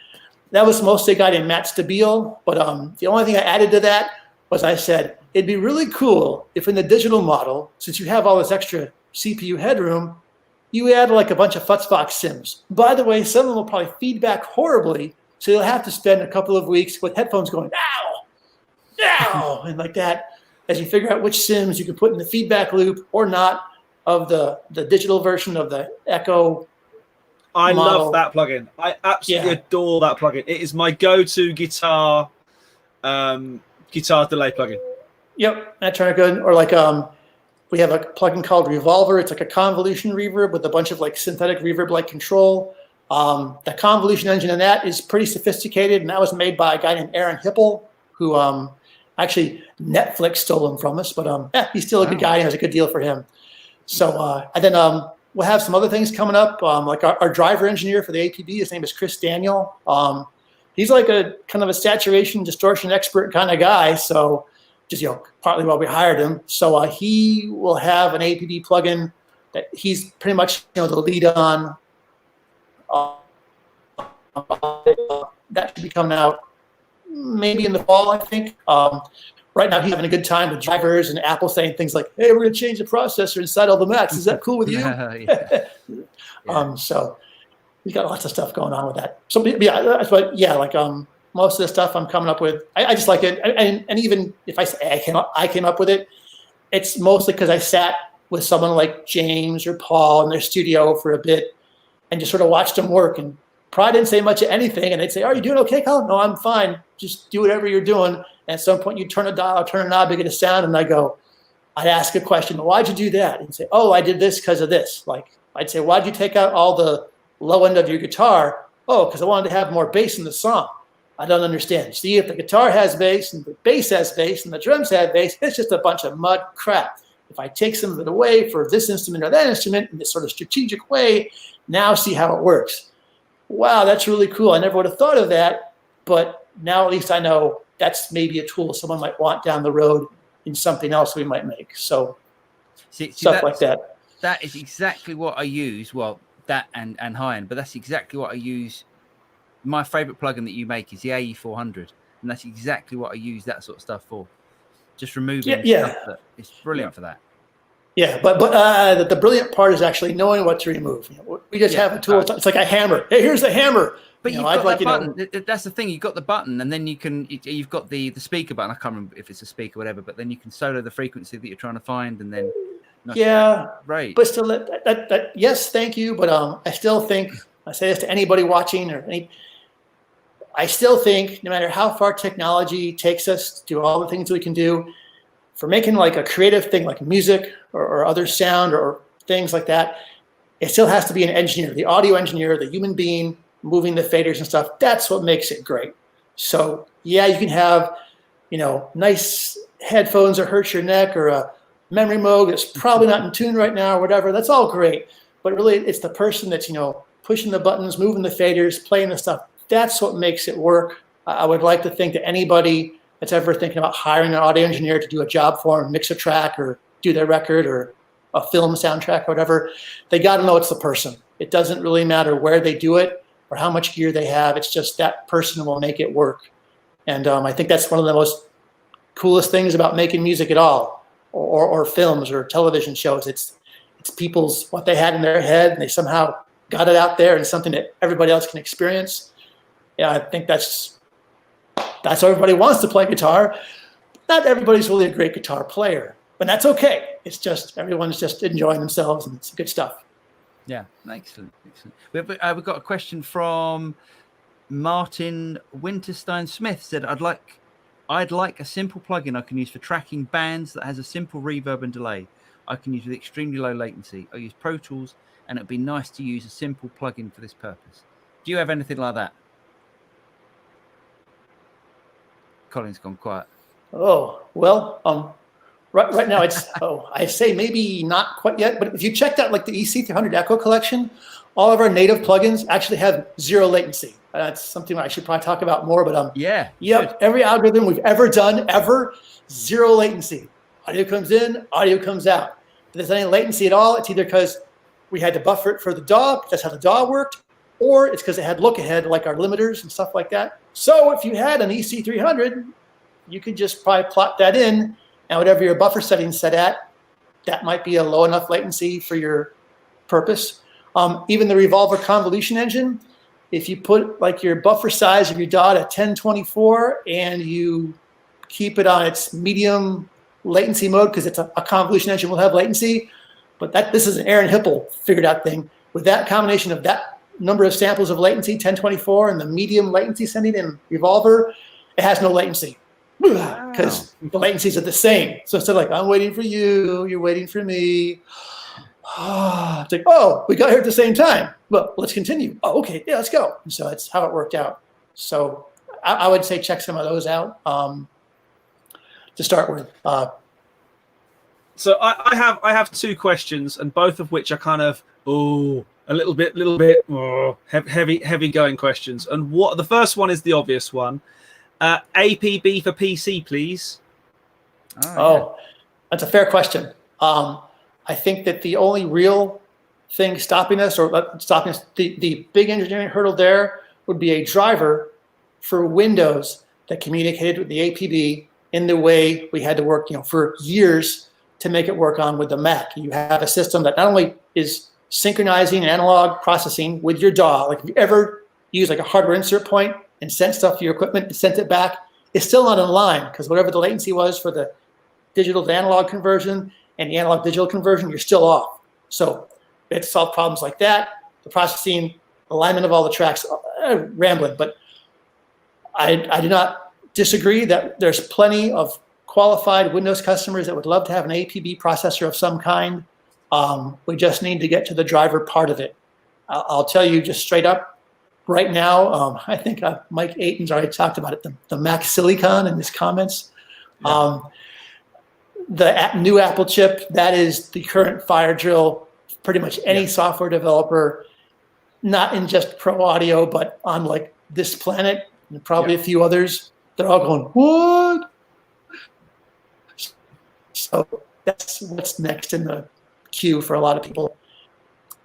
That was mostly a guy named Matt Stabile. But the only thing I added to that was I said, it'd be really cool if in the digital model, since you have all this extra CPU headroom, you add like a bunch of Futzbox sims. By the way, some of them will probably feedback horribly, so you'll have to spend a couple of weeks with headphones going, ow, ow, and like that, as you figure out which sims you can put in the feedback loop or not of the digital version of the Echo model. Love that plugin. I absolutely adore that plugin. It is my go-to guitar delay plugin. Yep, that's very good. Or like we have a plugin called Revolver. It's like a convolution reverb with a bunch of like synthetic reverb-like control. The convolution engine in that is pretty sophisticated, and that was made by a guy named Aaron Hipple, who actually Netflix stole him from us, but he's still a good guy, and it was a good deal for him. So and then we'll have some other things coming up, like our driver engineer for the APB. His name is Chris Daniel. He's like a kind of a saturation distortion expert kind of guy, so just partly why we hired him. So he will have an APB plugin that he's pretty much the lead on. That should be coming out maybe in the fall, I think. Right now he's having a good time with drivers and Apple saying things like, hey, we're going to change the processor inside all the Macs. Is that cool with you? So he's got lots of stuff going on with that. So most of the stuff I'm coming up with, I just like it. And even if I say I came up with it, it's mostly because I sat with someone like James or Paul in their studio for a bit and just sort of watched them work, and probably didn't say much of anything. And they'd say, are you doing okay, Colin? No, I'm fine. Just do whatever you're doing. And at some point you turn a dial, turn a knob, you get a sound. And I'd ask a question, why'd you do that? And say, oh, I did this because of this. Like I'd say, why'd you take out all the low end of your guitar? Oh, because I wanted to have more bass in the song. I don't understand. See, if the guitar has bass and the bass has bass and the drums have bass, it's just a bunch of mud crap. If I take some of it away for this instrument or that instrument in this sort of strategic way, now see how it works. Wow, that's really cool. I never would have thought of that, but now at least I know that's maybe a tool someone might want down the road in something else we might make. So stuff like that. That is exactly what I use. Well, that and high end, but that's exactly what I use. My favorite plugin that you make is the AE400, and that's exactly what I use that sort of stuff for. Just removing stuff that it's brilliant for that. Yeah, but the brilliant part is actually knowing what to remove. We just have a tool. It's like a hammer. Hey, here's the hammer. But you've got that button. That's the thing. You've got the button, and then you've got the speaker button. I can't remember if it's a speaker or whatever. But then you can solo the frequency that you're trying to find, and then right. But still, that yes, thank you. But I still think I say this to anybody watching I still think no matter how far technology takes us to do all the things we can do, for making like a creative thing like music or other sound or things like that, it still has to be an engineer, the audio engineer, the human being moving the faders and stuff. That's what makes it great. So yeah, you can have, nice headphones that hurt your neck or a memory mode that's probably not in tune right now or whatever. That's all great. But really it's the person that's, pushing the buttons, moving the faders, playing the stuff. That's what makes it work. I would like to think that anybody that's ever thinking about hiring an audio engineer to do a job for them, mix a track or do their record or a film soundtrack or whatever, they got to know it's the person. It doesn't really matter where they do it or how much gear they have. It's just that person will make it work. And I think that's one of the most coolest things about making music at all, or films or television shows. It's people's, what they had in their head, and they somehow got it out there and something that everybody else can experience. Yeah, I think that's how everybody wants to play guitar. Not everybody's really a great guitar player, but that's okay. It's just everyone's just enjoying themselves, and it's good stuff. Yeah, excellent. We've got a question from Martin Winterstein Smith. Said, I'd like a simple plugin I can use for tracking bands that has a simple reverb and delay. I can use with extremely low latency. I use Pro Tools, and it'd be nice to use a simple plugin for this purpose. Do you have anything like that? Colin's gone quiet. Oh, well, right now it's, I say maybe not quite yet, but if you checked out like the EC300 Echo collection, all of our native plugins actually have 0 latency. That's something I should probably talk about more, but yep, good. Every algorithm we've ever done, 0 latency. Audio comes in, audio comes out. If there's any latency at all, it's either because we had to buffer it for the DAW, that's how the DAW worked, or it's because it had look ahead, like our limiters and stuff like that. So if you had an EC300, you could just probably plot that in, and whatever your buffer settings set at, that might be a low enough latency for your purpose. Even the Revolver convolution engine, if you put like your buffer size of your DAW at 1024 and you keep it on its medium latency mode, because it's a convolution engine will have latency, but this is an Aaron Hippel figured out thing. With that combination of that number of samples of latency, 1024, and the medium latency setting in Revolver, it has no latency because the latencies are the same. So instead of like, I'm waiting for you, you're waiting for me. It's like, oh, we got here at the same time. Well, let's continue. Oh, okay, yeah, let's go. And so that's how it worked out. So I would say check some of those out to start with. So I have 2 questions, and both of which are kind of a little bit heavy going questions. And the first one is the obvious one. APB for PC, please. Oh, that's a fair question. I think that the only real thing stopping us, the big engineering hurdle there would be a driver for Windows that communicated with the APB in the way we had to work, for years to make it work on with the Mac. You have a system that not only is synchronizing analog processing with your DAW, like if you ever use like a hardware insert point and sent stuff to your equipment and sent it back, it's still not in line, because whatever the latency was for the digital to analog conversion and the analog digital conversion, you're still off. So we had to solve problems like that, the processing, alignment of all the tracks, rambling. But I do not disagree that there's plenty of qualified Windows customers that would love to have an APB processor of some kind. We just need to get to the driver part of it. I'll tell you just straight up, right now, I think Mike Aiton's already talked about it, the Mac Silicon in his comments. Yeah. The new Apple chip, that is the current fire drill. Pretty much any software developer, not in just pro audio, but on like this planet and probably a few others, they're all going, what? So that's what's next in the queue for a lot of people.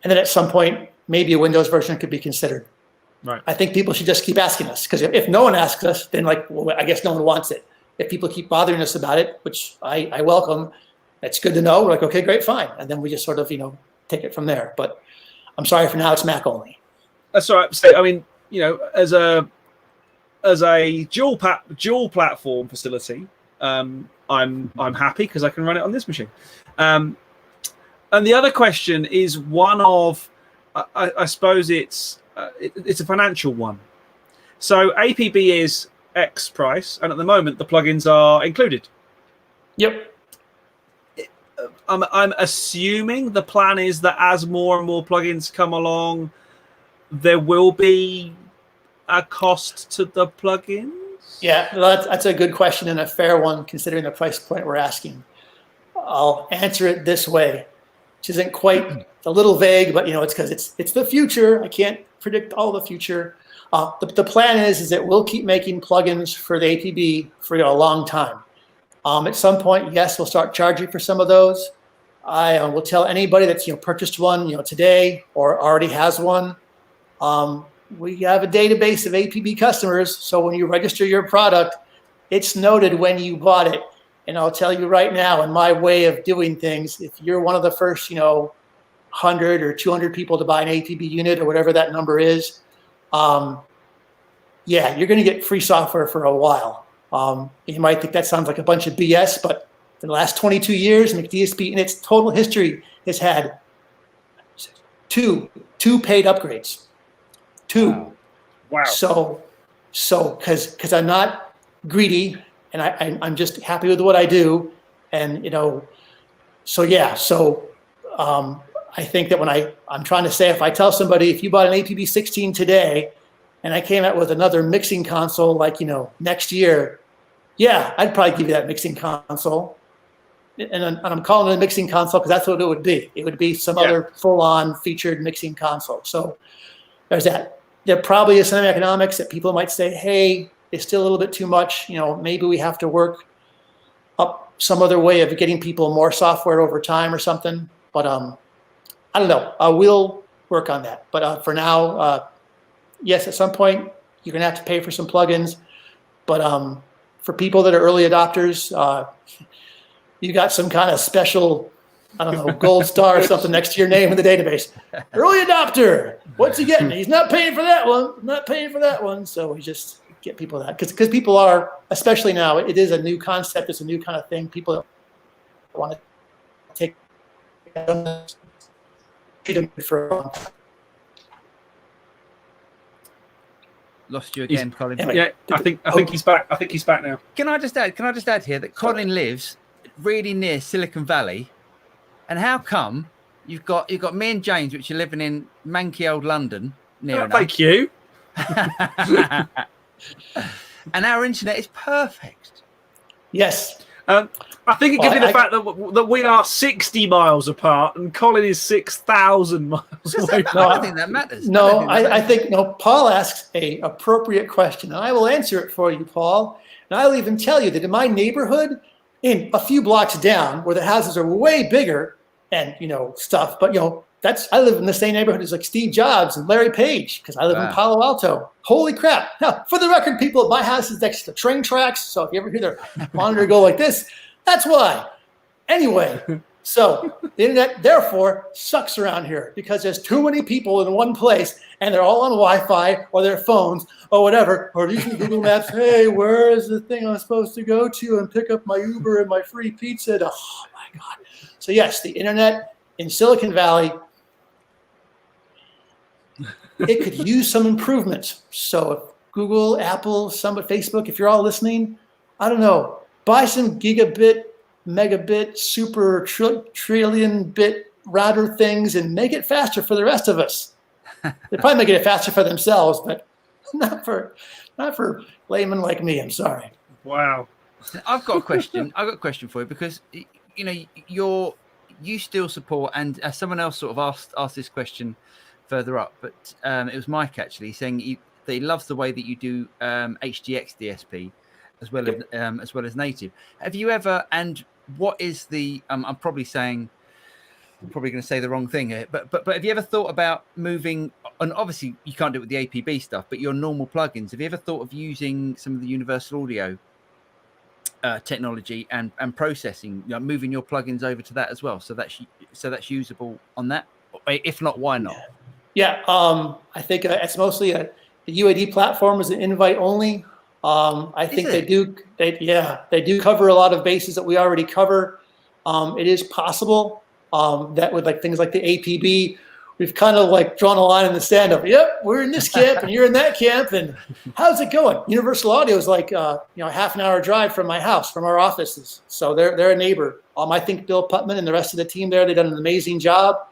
And then at some point, maybe a Windows version could be considered. Right. I think people should just keep asking us, because if no one asks us, then I guess no one wants it. If people keep bothering us about it, which I welcome, that's good to know. We're like, okay, great, fine. And then we just sort of, take it from there. But I'm sorry, for now it's Mac only. That's all right. So, I mean, as a dual platform facility, I'm happy because I can run it on this machine. And the other question is one of, I suppose it's a financial one. So APB is X price, and at the moment the plugins are included. Yep. I'm assuming the plan is that as more and more plugins come along, there will be a cost to the plugins. Yeah, that's a good question and a fair one considering the price point we're asking. I'll answer it this way, which isn't quite, a little vague, but it's because it's the future. I can't predict all the future. The plan is that we'll keep making plugins for the APB for a long time. At some point, yes, we'll start charging for some of those. I will tell anybody that's purchased one today or already has one. We have a database of APB customers, so when you register your product, it's noted when you bought it. And I'll tell you right now, in my way of doing things, if you're one of the first 100 or 200 people to buy an APB unit or whatever that number is, yeah, you're going to get free software for a while. You might think that sounds like a bunch of BS, but in the last 22 years, McDSP in its total history has had two paid upgrades. Two. Wow. So because I'm not greedy and I'm just happy with what I do, and so yeah. So I think that when I'm trying to say, if I tell somebody, if you bought an APB 16 today, and I came out with another mixing console like next year, yeah, I'd probably give you that mixing console. And I'm calling it a mixing console because that's what it would be. It would be some other full-on featured mixing console. So there's that. There probably is some economics that people might say, hey, it's still a little bit too much. Maybe we have to work up some other way of getting people more software over time or something. But I don't know. We'll work on that. But for now, yes, at some point, you're going to have to pay for some plugins. But for people that are early adopters, you got some kind of special, I don't know, gold star or something next to your name in the database. Early adopter. What's he getting? He's not paying for that one. Not paying for that one. So we just get people that. Because people are, especially now, it is a new concept. It's a new kind of thing. People want to take them for a long time. Lost you again, Colin. Anyway, Yeah, I think he's back. I think he's back now. Can I just add here that Colin lives really near Silicon Valley, and how come you've got me and James, which are living in manky old London, near enough. Thank you. And our internet is perfect. Yes. I think it gives you the fact that we are 60 miles apart and Colin is 6,000 miles away. I don't think that matters. No, I think Paul asks a appropriate question, and I will answer it for you, Paul. And I'll even tell you that in my neighborhood, in a few blocks down, where the houses are way bigger and stuff, but I live in the same neighborhood as like Steve Jobs and Larry Page because I live in Palo Alto. Holy crap! Now, for the record, people, my house is next to train tracks, so if you ever hear their monitor go like this, that's why. Anyway, so the internet therefore sucks around here because there's too many people in one place and they're all on Wi-Fi or their phones or whatever, or using Google Maps. Hey, where is the thing I'm supposed to go to and pick up my Uber and my free pizza? Oh my God! So yes, the internet in Silicon Valley, it could use some improvements. So if Google, Apple, Facebook, if you're all listening, I don't know, buy some gigabit, megabit, super trillion bit router things and make it faster for the rest of us. They're probably making it faster for themselves, but not for laymen like me. I'm sorry. Wow. I've got a question. I've got a question for you because you still support, and someone else sort of asked this question further up, but it was Mike actually saying that he loves the way that you do HDX DSP as well as native. Have you ever? And what is the? I'm probably going to say the wrong thing here, but have you ever thought about moving? And obviously you can't do it with the APB stuff, but your normal plugins. Have you ever thought of using some of the Universal Audio technology and processing, moving your plugins over to that as well, so that's usable on that? If not, why not? Yeah, I think it's mostly the UAD platform is an invite only. I think they do cover a lot of bases that we already cover. It is possible that with like things like the APB, we've kind of like drawn a line in the sand of, yep, we're in this camp and you're in that camp, and how's it going? Universal Audio is like a half an hour drive from my house, from our offices, so they're a neighbor. I think Bill Putman and the rest of the team there, they've done an amazing job.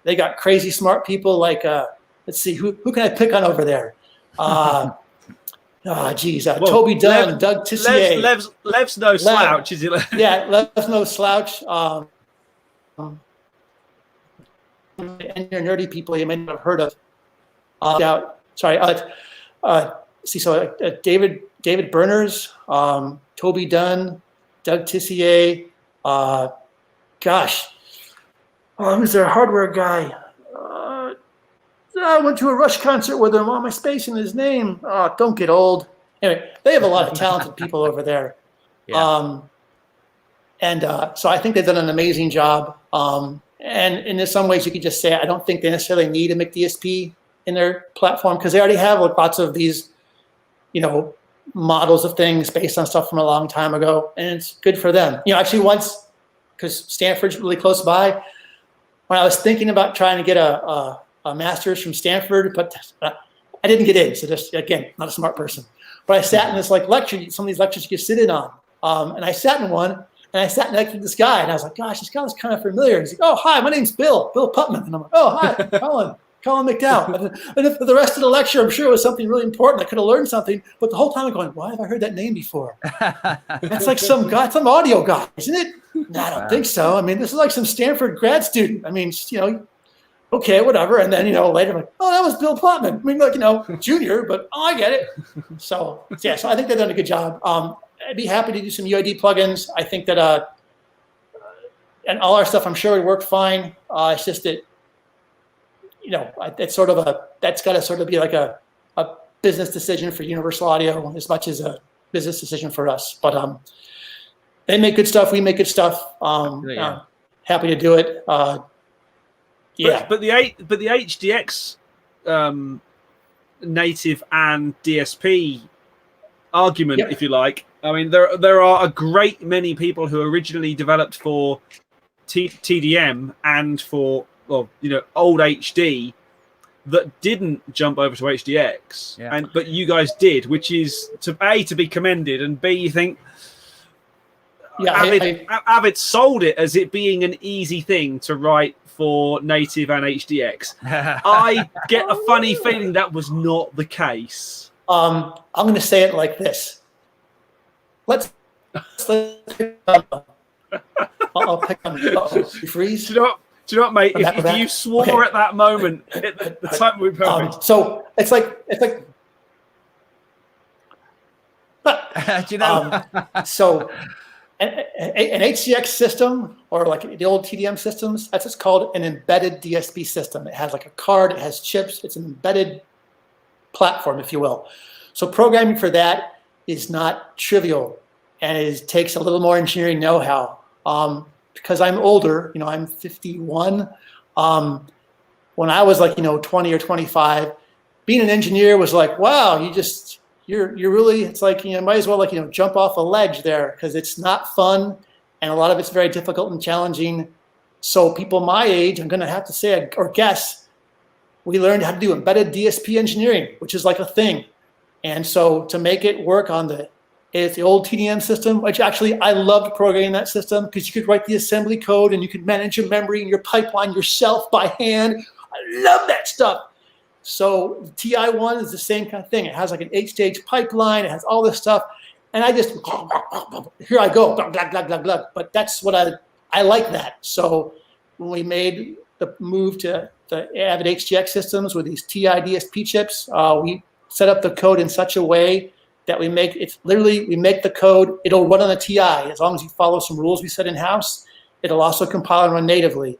They got crazy smart people like, let's see, who can I pick on over there? Toby Dunn, Doug Tissier. Lev's no slouch, is he? Yeah, Lev's no slouch. And your nerdy people you may not have heard of. David Berners, Toby Dunn, Doug Tissier, who's their hardware guy? I went to a Rush concert with him. Am I spacing his name? Don't get old. Anyway, they have a lot of talented people over there. Yeah. So I think they've done an amazing job. And in some ways, you could just say, I don't think they necessarily need a McDSP in their platform because they already have lots of these, models of things based on stuff from a long time ago, and it's good for them. Actually once, because Stanford's really close by, when I was thinking about trying to get a master's from Stanford, but I didn't get in. So just, again, not a smart person. But I sat in this lecture, some of these lectures you could sit in on. And I sat in one, and I sat next to this guy, and I was like, gosh, this guy was kind of familiar. He's like, oh, hi, my name's Bill Putman. And I'm like, oh, hi, Colin McDowell. And for the rest of the lecture, I'm sure it was something really important. I could have learned something, but the whole time I'm going, why have I heard that name before? It's like some audio guy, isn't it? No, I don't think so. I mean, this is like some Stanford grad student. I mean, okay, whatever. And then, later I'm like, oh, that was Bill Plotman. I mean, junior, but I get it. So I think they've done a good job. I'd be happy to do some UID plugins. I think that, and all our stuff, I'm sure it worked fine. It's just that, it's that's got to sort of be like a business decision for Universal Audio as much as a business decision for us. But they make good stuff. We make good stuff. Happy to do it. But the HDX native and DSP argument, if you like. I mean, there are a great many people who originally developed for TDM and for old HD that didn't jump over to HDX, but you guys did, which is to be commended, and B, you think Avid sold it as it being an easy thing to write for native and HDX. I get a funny feeling that was not the case. I'm going to say it like this. I'll pick on you. Freeze. Do you know what, mate? If you swore at that moment, the time would be perfect. So it's like. Do you know? So an HDX system, or like the old TDM systems, that's what's called an embedded DSP system. It has like a card, it has chips, it's an embedded platform, if you will. So programming for that is not trivial, and it takes a little more engineering know-how. Because I'm older, I'm 51. When I was 20 or 25, being an engineer was like, wow, you're really, it's like, might as well jump off a ledge there, because it's not fun, and a lot of it's very difficult and challenging. So people my age, I'm going to have to say or guess, we learned how to do embedded DSP engineering, which is like a thing. And so to make it work on the old TDM system, which actually I loved programming that system because you could write the assembly code and you could manage your memory and your pipeline yourself by hand. I love that stuff. So TI1 is the same kind of thing. It has like an 8-stage pipeline. It has all this stuff. And I just, here I go, blah, blah, blah, blah, blah. But that's what I like that. So when we made the move to the Avid HDX systems with these TI DSP chips, we set up the code in such a way that we make the code, it'll run on the TI as long as you follow some rules we set in-house. It'll also compile and run natively.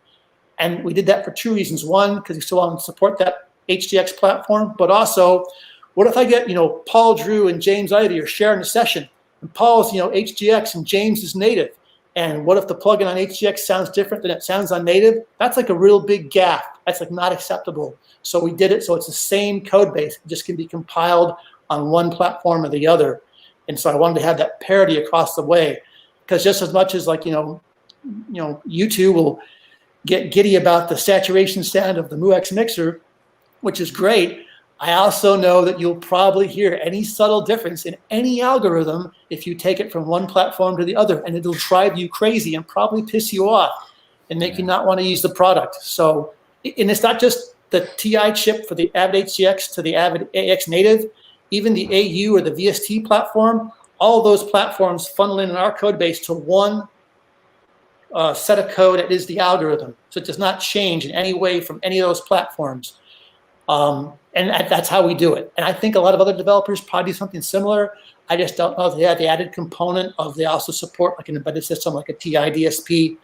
And we did that for two reasons. One, because we still want to support that HDX platform, but also, what if I get, Paul Drew and James Ivey are sharing a session, and Paul's, HDX and James is native. And what if the plugin on HDX sounds different than it sounds on native? That's like a real big gap. That's like not acceptable. So we did it so it's the same code base. It just can be compiled on one platform or the other. And so I wanted to have that parity across the way, because just as much as you two will get giddy about the saturation sound of the MuX mixer, which is great, I also know that you'll probably hear any subtle difference in any algorithm if you take it from one platform to the other, and it'll drive you crazy and probably piss you off and make you not want to use the product. So, and it's not just the TI chip for the Avid HDX to the Avid AX native, even the AU or the VST platform, all those platforms funnel in our code base to one set of code that is the algorithm. So it does not change in any way from any of those platforms. And that's how we do it. And I think a lot of other developers probably do something similar. I just don't know if they have the added component of they also support like an embedded system like a TI DSP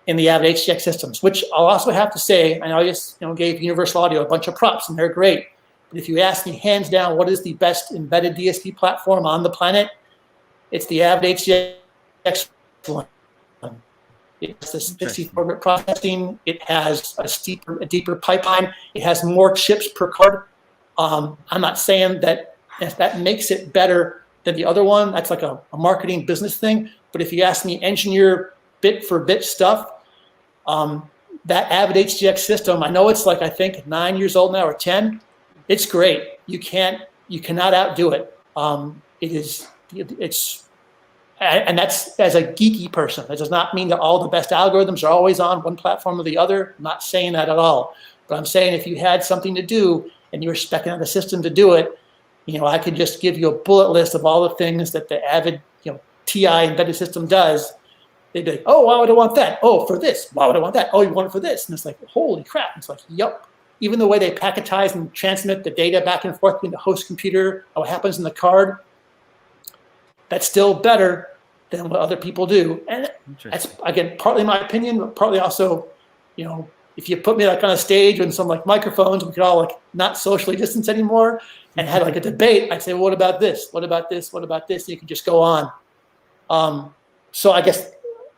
in the Avid HDX systems, which I'll also have to say, I know I just gave Universal Audio a bunch of props and they're great. But if you ask me hands down, what is the best embedded DSP platform on the planet? It's the Avid HDX one. It's the 64-bit processing. It has a deeper pipeline. It has more chips per card. I'm not saying that if that makes it better than the other one. That's like a marketing business thing. But if you ask me engineer bit for bit stuff, that Avid HDX system, I know it's like, I think 9 years old now or 10. It's great. You cannot outdo it. And that's as a geeky person. That does not mean that all the best algorithms are always on one platform or the other. I'm not saying that at all. But I'm saying if you had something to do and you were speccing out a system to do it, I could just give you a bullet list of all the things that the Avid, TI embedded system does. They'd be like, oh, why would I want that? Oh, for this. Why would I want that? Oh, you want it for this. And it's like, holy crap. It's like, yep. Even the way they packetize and transmit the data back and forth between the host computer and what happens in the card, that's still better than what other people do. And that's, again, partly my opinion, but partly also, if you put me like on a stage with some like microphones, we could all like not socially distance anymore and had like a debate, I'd say, well, what about this? What about this? What about this? And you can just go on. So I guess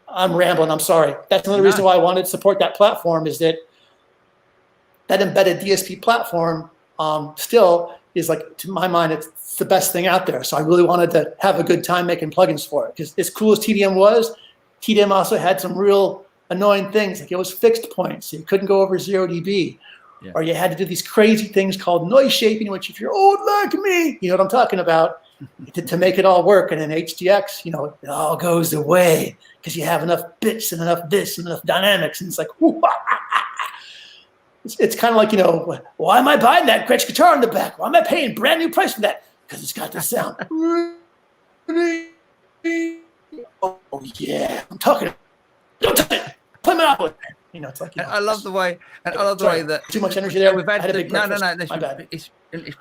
I'm rambling. I'm sorry. That's another reason why I wanted to support that platform is that embedded DSP platform still is like, to my mind, it's the best thing out there. So I really wanted to have a good time making plugins for it because as cool as TDM was, TDM also had some real annoying things. Like it was fixed points. So you couldn't go over 0 dB. Yeah. Or you had to do these crazy things called noise shaping, which if you're old like me, you know what I'm talking about, to make it all work. And in HDX, it all goes away because you have enough bits and enough this and enough dynamics. And it's like, it's kind of like, why am I buying that Gretsch guitar in the back? Why am I paying brand new price for that? Because it's got this sound. Oh, yeah. I'm talking. Don't touch it. Play Monopoly. It's like, I love the way, that too much energy there. We've had no. It's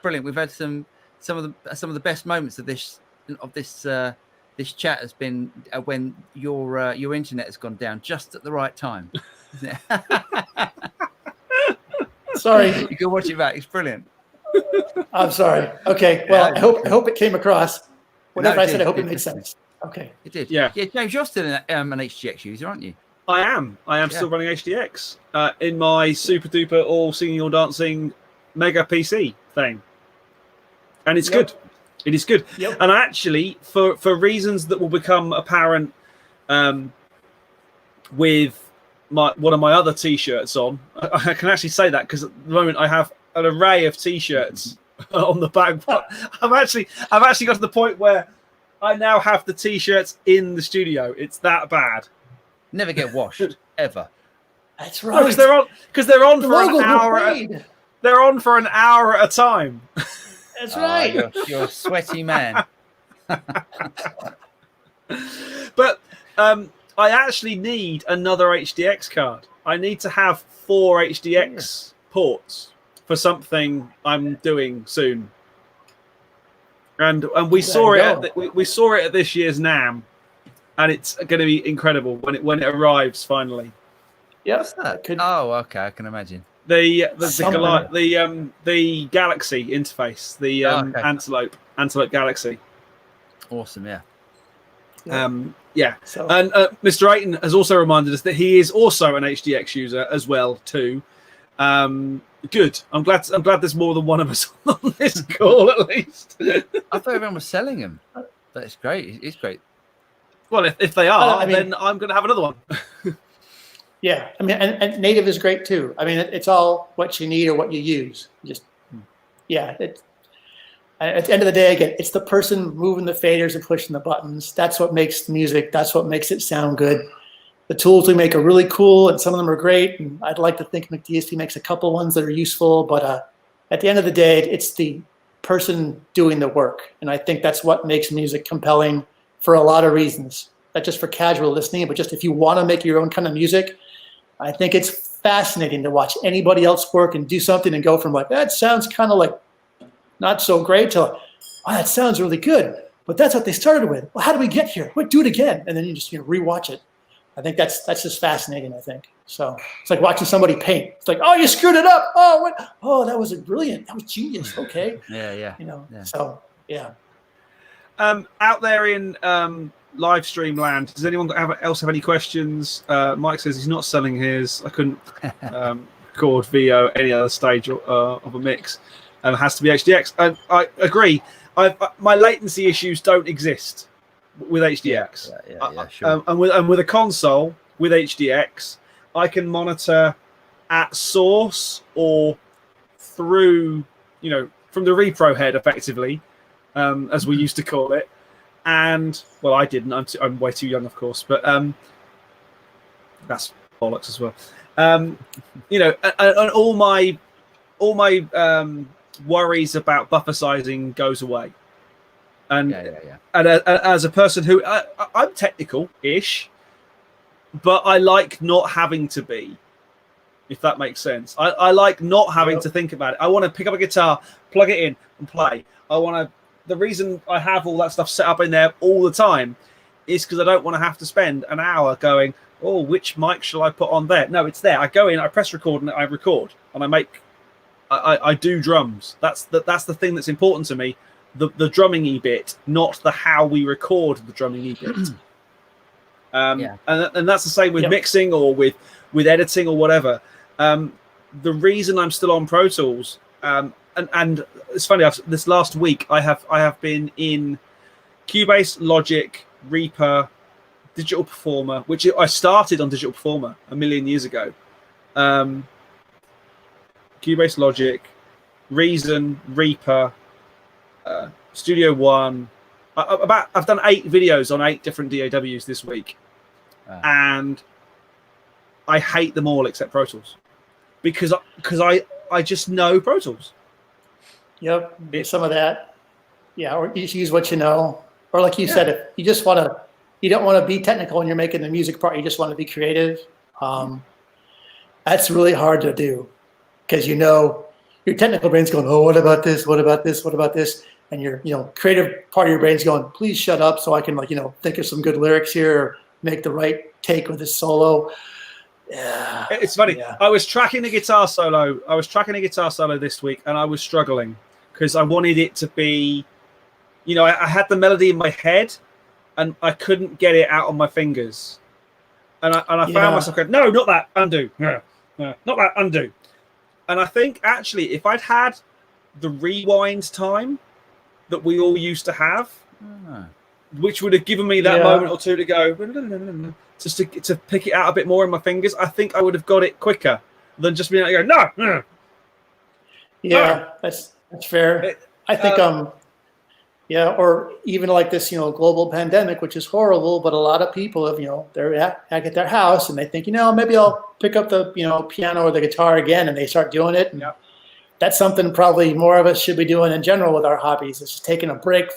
brilliant. We've had some of the best moments of this chat has been when your internet has gone down just at the right time. Sorry, you can watch it back. It's brilliant. I'm sorry. Okay, well, I hope it came across. Whatever I said, I hope it made sense. Okay, it did. Yeah, James, you're still an HDX user, aren't you? I am still running HDX in my super duper all singing all dancing mega PC thing, and it's good. It is good. Yep. And actually, for reasons that will become apparent with one of my other T-shirts on, I can actually say that because at the moment I have an array of T-shirts on the back. But I've actually got to the point where I now have the T-shirts in the studio. It's that bad. Never get washed ever. That's right. Because they're on for an hour. They're on for an hour at a time. That's right. You're a sweaty man. But I actually need another HDX card. I need to have 4 HDX ports for something I'm doing soon. And we saw it. We saw it at this year's NAMM. And it's going to be incredible when it arrives finally. Yeah. Oh, okay. I can imagine. The Galaxy interface, the Antelope Galaxy. Awesome, yeah. Yeah. So, and Mr. Ayton has also reminded us that he is also an HDX user as well too. Good. I'm glad there's more than one of us on this call at least. I thought everyone was selling them. But it's great. It's great. Well, if they are, then I'm going to have another one. Yeah, I mean, and native is great too. I mean, it's all what you need or what you use. At the end of the day, again, it's the person moving the faders and pushing the buttons. That's what makes the music. That's what makes it sound good. The tools we make are really cool, and some of them are great. And I'd like to think McDSP makes a couple ones that are useful. But at the end of the day, it's the person doing the work. And I think that's what makes music compelling for a lot of reasons. Not just for casual listening, but just if you want to make your own kind of music, I think it's fascinating to watch anybody else work and do something and go from like, that sounds kind of like not so great to, oh, that sounds really good. But that's what they started with. Well, how do we get here? We'll do it again. And then you just rewatch it. I think that's just fascinating, I think. So it's like watching somebody paint. It's like, oh, you screwed it up. Oh, what? Oh, that was brilliant. That was genius. Okay. Yeah. So, yeah. Out there in live stream land, does anyone else have any questions? Mike says he's not selling his. I couldn't record via any other stage of a mix. It has to be HDX. And I agree. My latency issues don't exist with HDX. Yeah, sure. And with a console with HDX, I can monitor at source or through, from the repro head, effectively, as we used to call it. And well, I didn't. I'm way too young, of course, but that's bollocks as well. And all my worries about buffer sizing goes away. And and as a person who I'm technical-ish, but I like not having to be, if that makes sense. I like not having to think about it. I want to pick up a guitar, plug it in, and play. The reason I have all that stuff set up in there all the time is because I don't want to have to spend an hour going, oh, which mic shall I put on there? No, it's there. I go in, I press record, and I record, and I do drums. That's the thing that's important to me. The drumming-y bit, not the how we record the drumming-y bit. And that's the same with mixing or with editing or whatever. The reason I'm still on Pro Tools, and it's funny, this last week I have been in Cubase, Logic, Reaper, Digital Performer, which I started on Digital Performer a million years ago. Cubase, Logic, Reason, Reaper, Studio One. I've done 8 videos on 8 different DAWs this week, and I hate them all except Pro Tools because I just know Pro Tools. Yep, some of that. Yeah, or you just use what you know, or like you said, if you just you don't want to be technical when you're making the music part. You just want to be creative. That's really hard to do because your technical brain's going, oh, what about this? What about this? What about this? And your creative part of your brain's going, please shut up so I can think of some good lyrics here or make the right take with this solo. Yeah, it's funny. Yeah. I was tracking a guitar solo this week, and I was struggling because I wanted it to be, I had the melody in my head, and I couldn't get it out on my fingers, and I found myself going, no, not that, undo, no, not that, undo. And I think actually, if I'd had the rewind time that we all used to have, which would have given me that moment or two to go, just to pick it out a bit more in my fingers, I think I would have got it quicker than just being like, no. Yeah, that's fair. I think, or even like this, global pandemic, which is horrible, but a lot of people have, they're at their house and they think, maybe I'll pick up the, piano or the guitar again, and they start doing it. And that's something probably more of us should be doing in general with our hobbies. It's just taking a break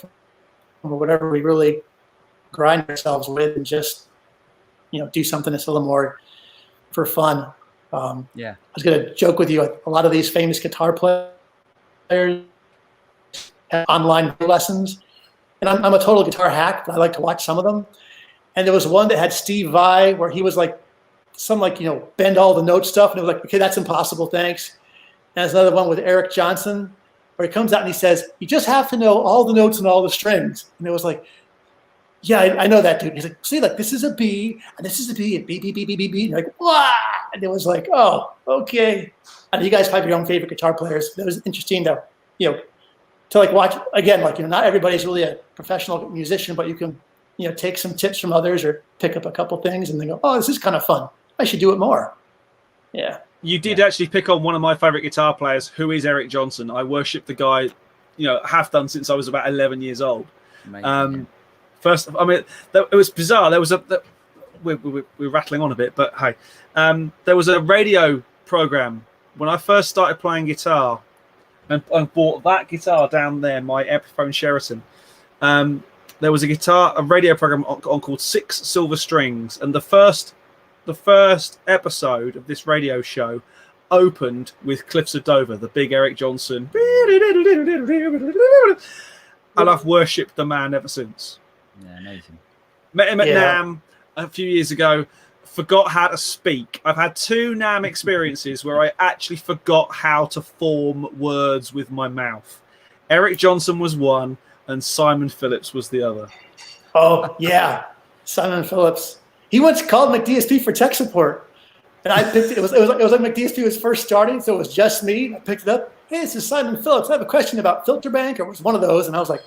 from whatever we really grind ourselves with and just, do something that's a little more for fun. I was going to joke with you. A lot of these famous guitar players have online lessons, and I'm a total guitar hack, but I like to watch some of them. And there was one that had Steve Vai where he was like, bend all the note stuff, and it was like, okay, that's impossible, thanks. And there's another one with Eric Johnson where he comes out and he says, you just have to know all the notes and all the strings. And it was like, yeah, I know that, dude. He's like, see, this is a B, and this is a B, and B, B, B, B, B, B. And like, wow. And it was like, oh, okay. And you guys have your own favorite guitar players. It was interesting to, to watch again. Not everybody's really a professional musician, but you can, take some tips from others or pick up a couple things and then go, oh, this is kind of fun. I should do it more. Yeah. You did actually pick on one of my favorite guitar players, who is Eric Johnson. I worship the guy, have done since I was about 11 years old. First, it was bizarre. There was we're rattling on a bit, but hey, there was a radio program when I first started playing guitar, and bought that guitar down there, my Epiphone Sheraton. There was a radio program on called Six Silver Strings, and the first the first episode of this radio show opened with Cliffs of Dover, the big Eric Johnson. And I've worshipped the man ever since. Yeah, amazing. Met him at NAMM a few years ago. Forgot how to speak. I've had 2 NAMM experiences where I actually forgot how to form words with my mouth. Eric Johnson was one, and Simon Phillips was the other. Oh, yeah. Simon Phillips. He once called McDSP for tech support. And I picked it. It was like McDSP was first starting, so it was just me. I picked it up. Hey, this is Simon Phillips. I have a question about Filter Bank, or it was one of those. And I was like,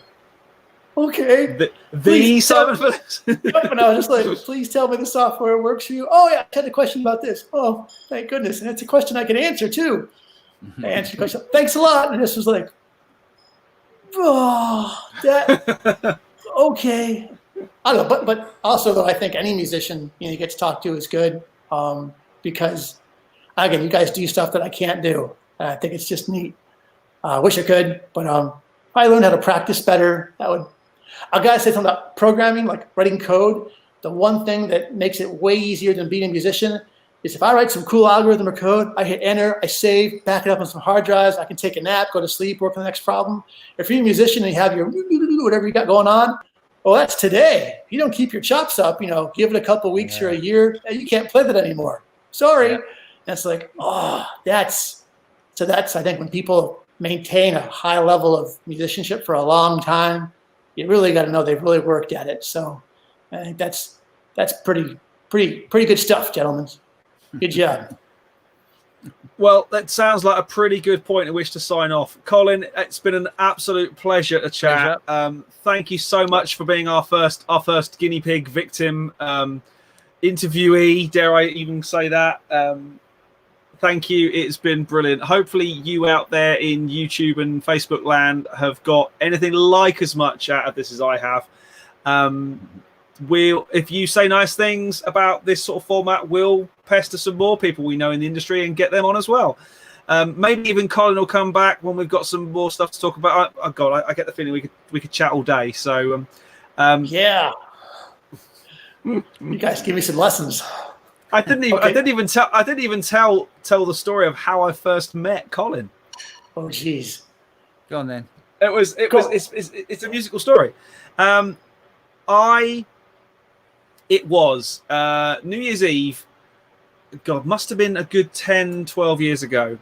okay. The Simon Phillips. And I was just like, please tell me the software works for you. Oh, yeah, I had a question about this. Oh, thank goodness. And it's a question I can answer, too. I answered the question. Thanks a lot. And this was like, oh, that, okay. I don't know, but also, though, I think any musician you get to talk to is good because, again, you guys do stuff that I can't do. I think it's just neat. I wish I could, but if I learned how to practice better, that would. I gotta say something about programming, like writing code. The one thing that makes it way easier than being a musician is if I write some cool algorithm or code, I hit enter, I save, back it up on some hard drives, I can take a nap, go to sleep, work on the next problem. If you're a musician and you have your whatever you got going on, well, that's today. If you don't keep your chops up, give it a couple weeks or a year, you can't play that anymore. Sorry. That's like, that's I think when people maintain a high level of musicianship for a long time, you really got to know they've really worked at it. So I think that's pretty good stuff, gentlemen. Good job. Well, that sounds like a pretty good point at which to sign off. Colin, it's been an absolute pleasure to chat. Thank you so much for being our first guinea pig victim interviewee. Dare I even say that? Thank you. It's been brilliant. Hopefully you out there in YouTube and Facebook land have got anything like as much out of this as I have. If you say nice things about this sort of format, we'll pester some more people we know in the industry and get them on as well. Maybe even Colin will come back when we've got some more stuff to talk about. I get the feeling we could chat all day. So yeah, you guys give me some lessons. I didn't even tell the story of how I first met Colin. Oh, jeez. Go on then. It's a musical story. It was New Year's Eve. God, must have been a good 10, 12 years ago.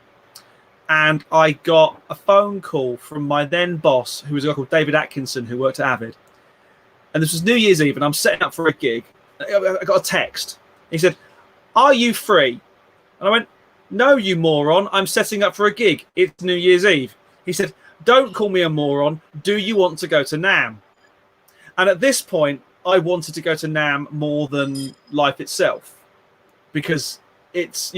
And I got a phone call from my then boss, who was a guy called David Atkinson, who worked at Avid. And this was New Year's Eve, and I'm setting up for a gig. I got a text. He said, "Are you free?" And I went, "No, you moron. I'm setting up for a gig. It's New Year's Eve." He said, "Don't call me a moron. Do you want to go to NAMM?" And at this point, I wanted to go to NAMM more than life itself, because it's,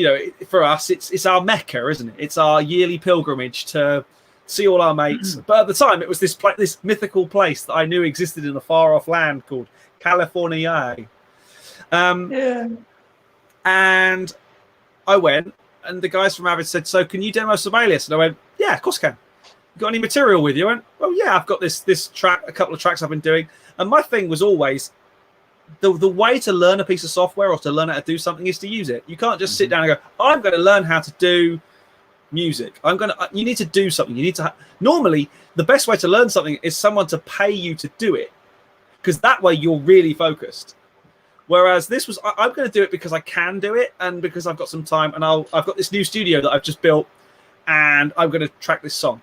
for us, it's our Mecca, isn't it? It's our yearly pilgrimage to see all our mates. But at the time, it was this mythical place that I knew existed in a far-off land called California. And I went, and the guys from Avid said, "So can you demo some Alias?" And I went, "Yeah, of course I can." "You got any material with you?" I went, "Well, yeah, I've got this track, a couple of tracks I've been doing." And my thing was always, the way to learn a piece of software or to learn how to do something is to use it. You can't just sit down and go, "I'm going to learn how to do music." You need to do something. You need to. Normally, the best way to learn something is someone to pay you to do it, because that way you're really focused. Whereas this was, I'm going to do it because I can do it, and because I've got some time, and I've got this new studio that I've just built, and I'm going to track this song.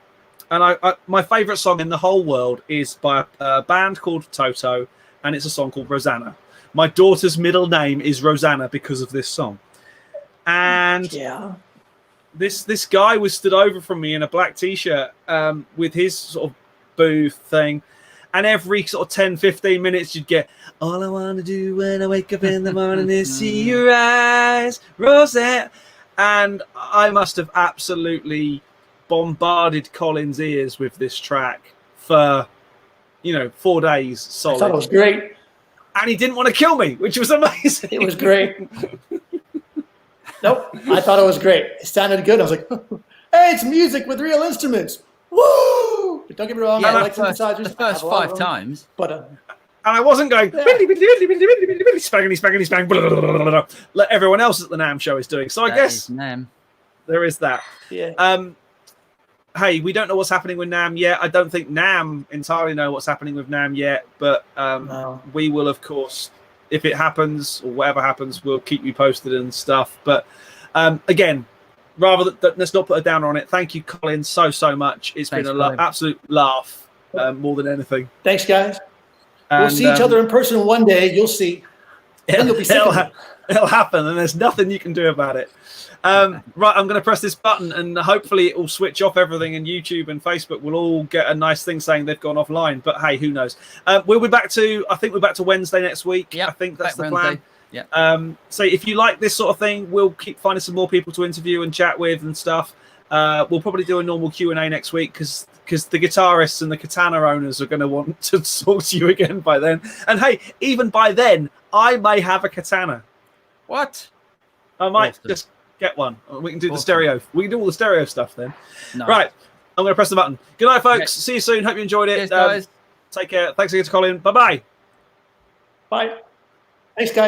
And my favorite song in the whole world is by a band called Toto, and it's a song called Rosanna. My daughter's middle name is Rosanna because of this song. And this guy was stood over from me in a black t-shirt with his sort of booth thing. And every sort of 10, 15 minutes, you'd get, "All I want to do when I wake up in the morning is see your eyes, Rosette." And I must have absolutely bombarded Colin's ears with this track for, 4 days solid. I thought it was great. And he didn't want to kill me, which was amazing. It was great. Nope, I thought it was great. It sounded good. I was like, "Hey, it's music with real instruments. Woo!" But don't get me wrong, I like synthesizers. The first 5 times. But And I wasn't going spangity spang like everyone else at the NAMM show is doing. So I guess there is that. Yeah. Hey, we don't know what's happening with NAMM yet. I don't think NAMM entirely know what's happening with NAMM yet, but we will, of course, if it happens or whatever happens, we'll keep you posted and stuff. But again, rather than let's not put a downer on it. Thank you, Colin, so much. It's been an absolute laugh more than anything. Thanks, guys. We'll see each other in person one day. You'll see. You'll be it'll happen, and there's nothing you can do about it. Right, I'm going to press this button, and hopefully it will switch off everything, and YouTube and Facebook will all get a nice thing saying they've gone offline. But hey, who knows? We'll be back to, I think we're back to Wednesday next week. Yeah, I think that's the plan. Wednesday. Yeah. So if you like this sort of thing, we'll keep finding some more people to interview and chat with and stuff. We'll probably do a normal Q&A next week because the guitarists and the katana owners are going to want to talk to you again by then. And hey, even by then, I may have a katana. What? I might just get one. We can do the stereo. We can do all the stereo stuff then. Nice. Right. I'm going to press the button. Good night, folks. Okay. See you soon. Hope you enjoyed it. Cheers, guys. Take care. Thanks again to Colin. Bye-bye. Bye. Thanks, guys.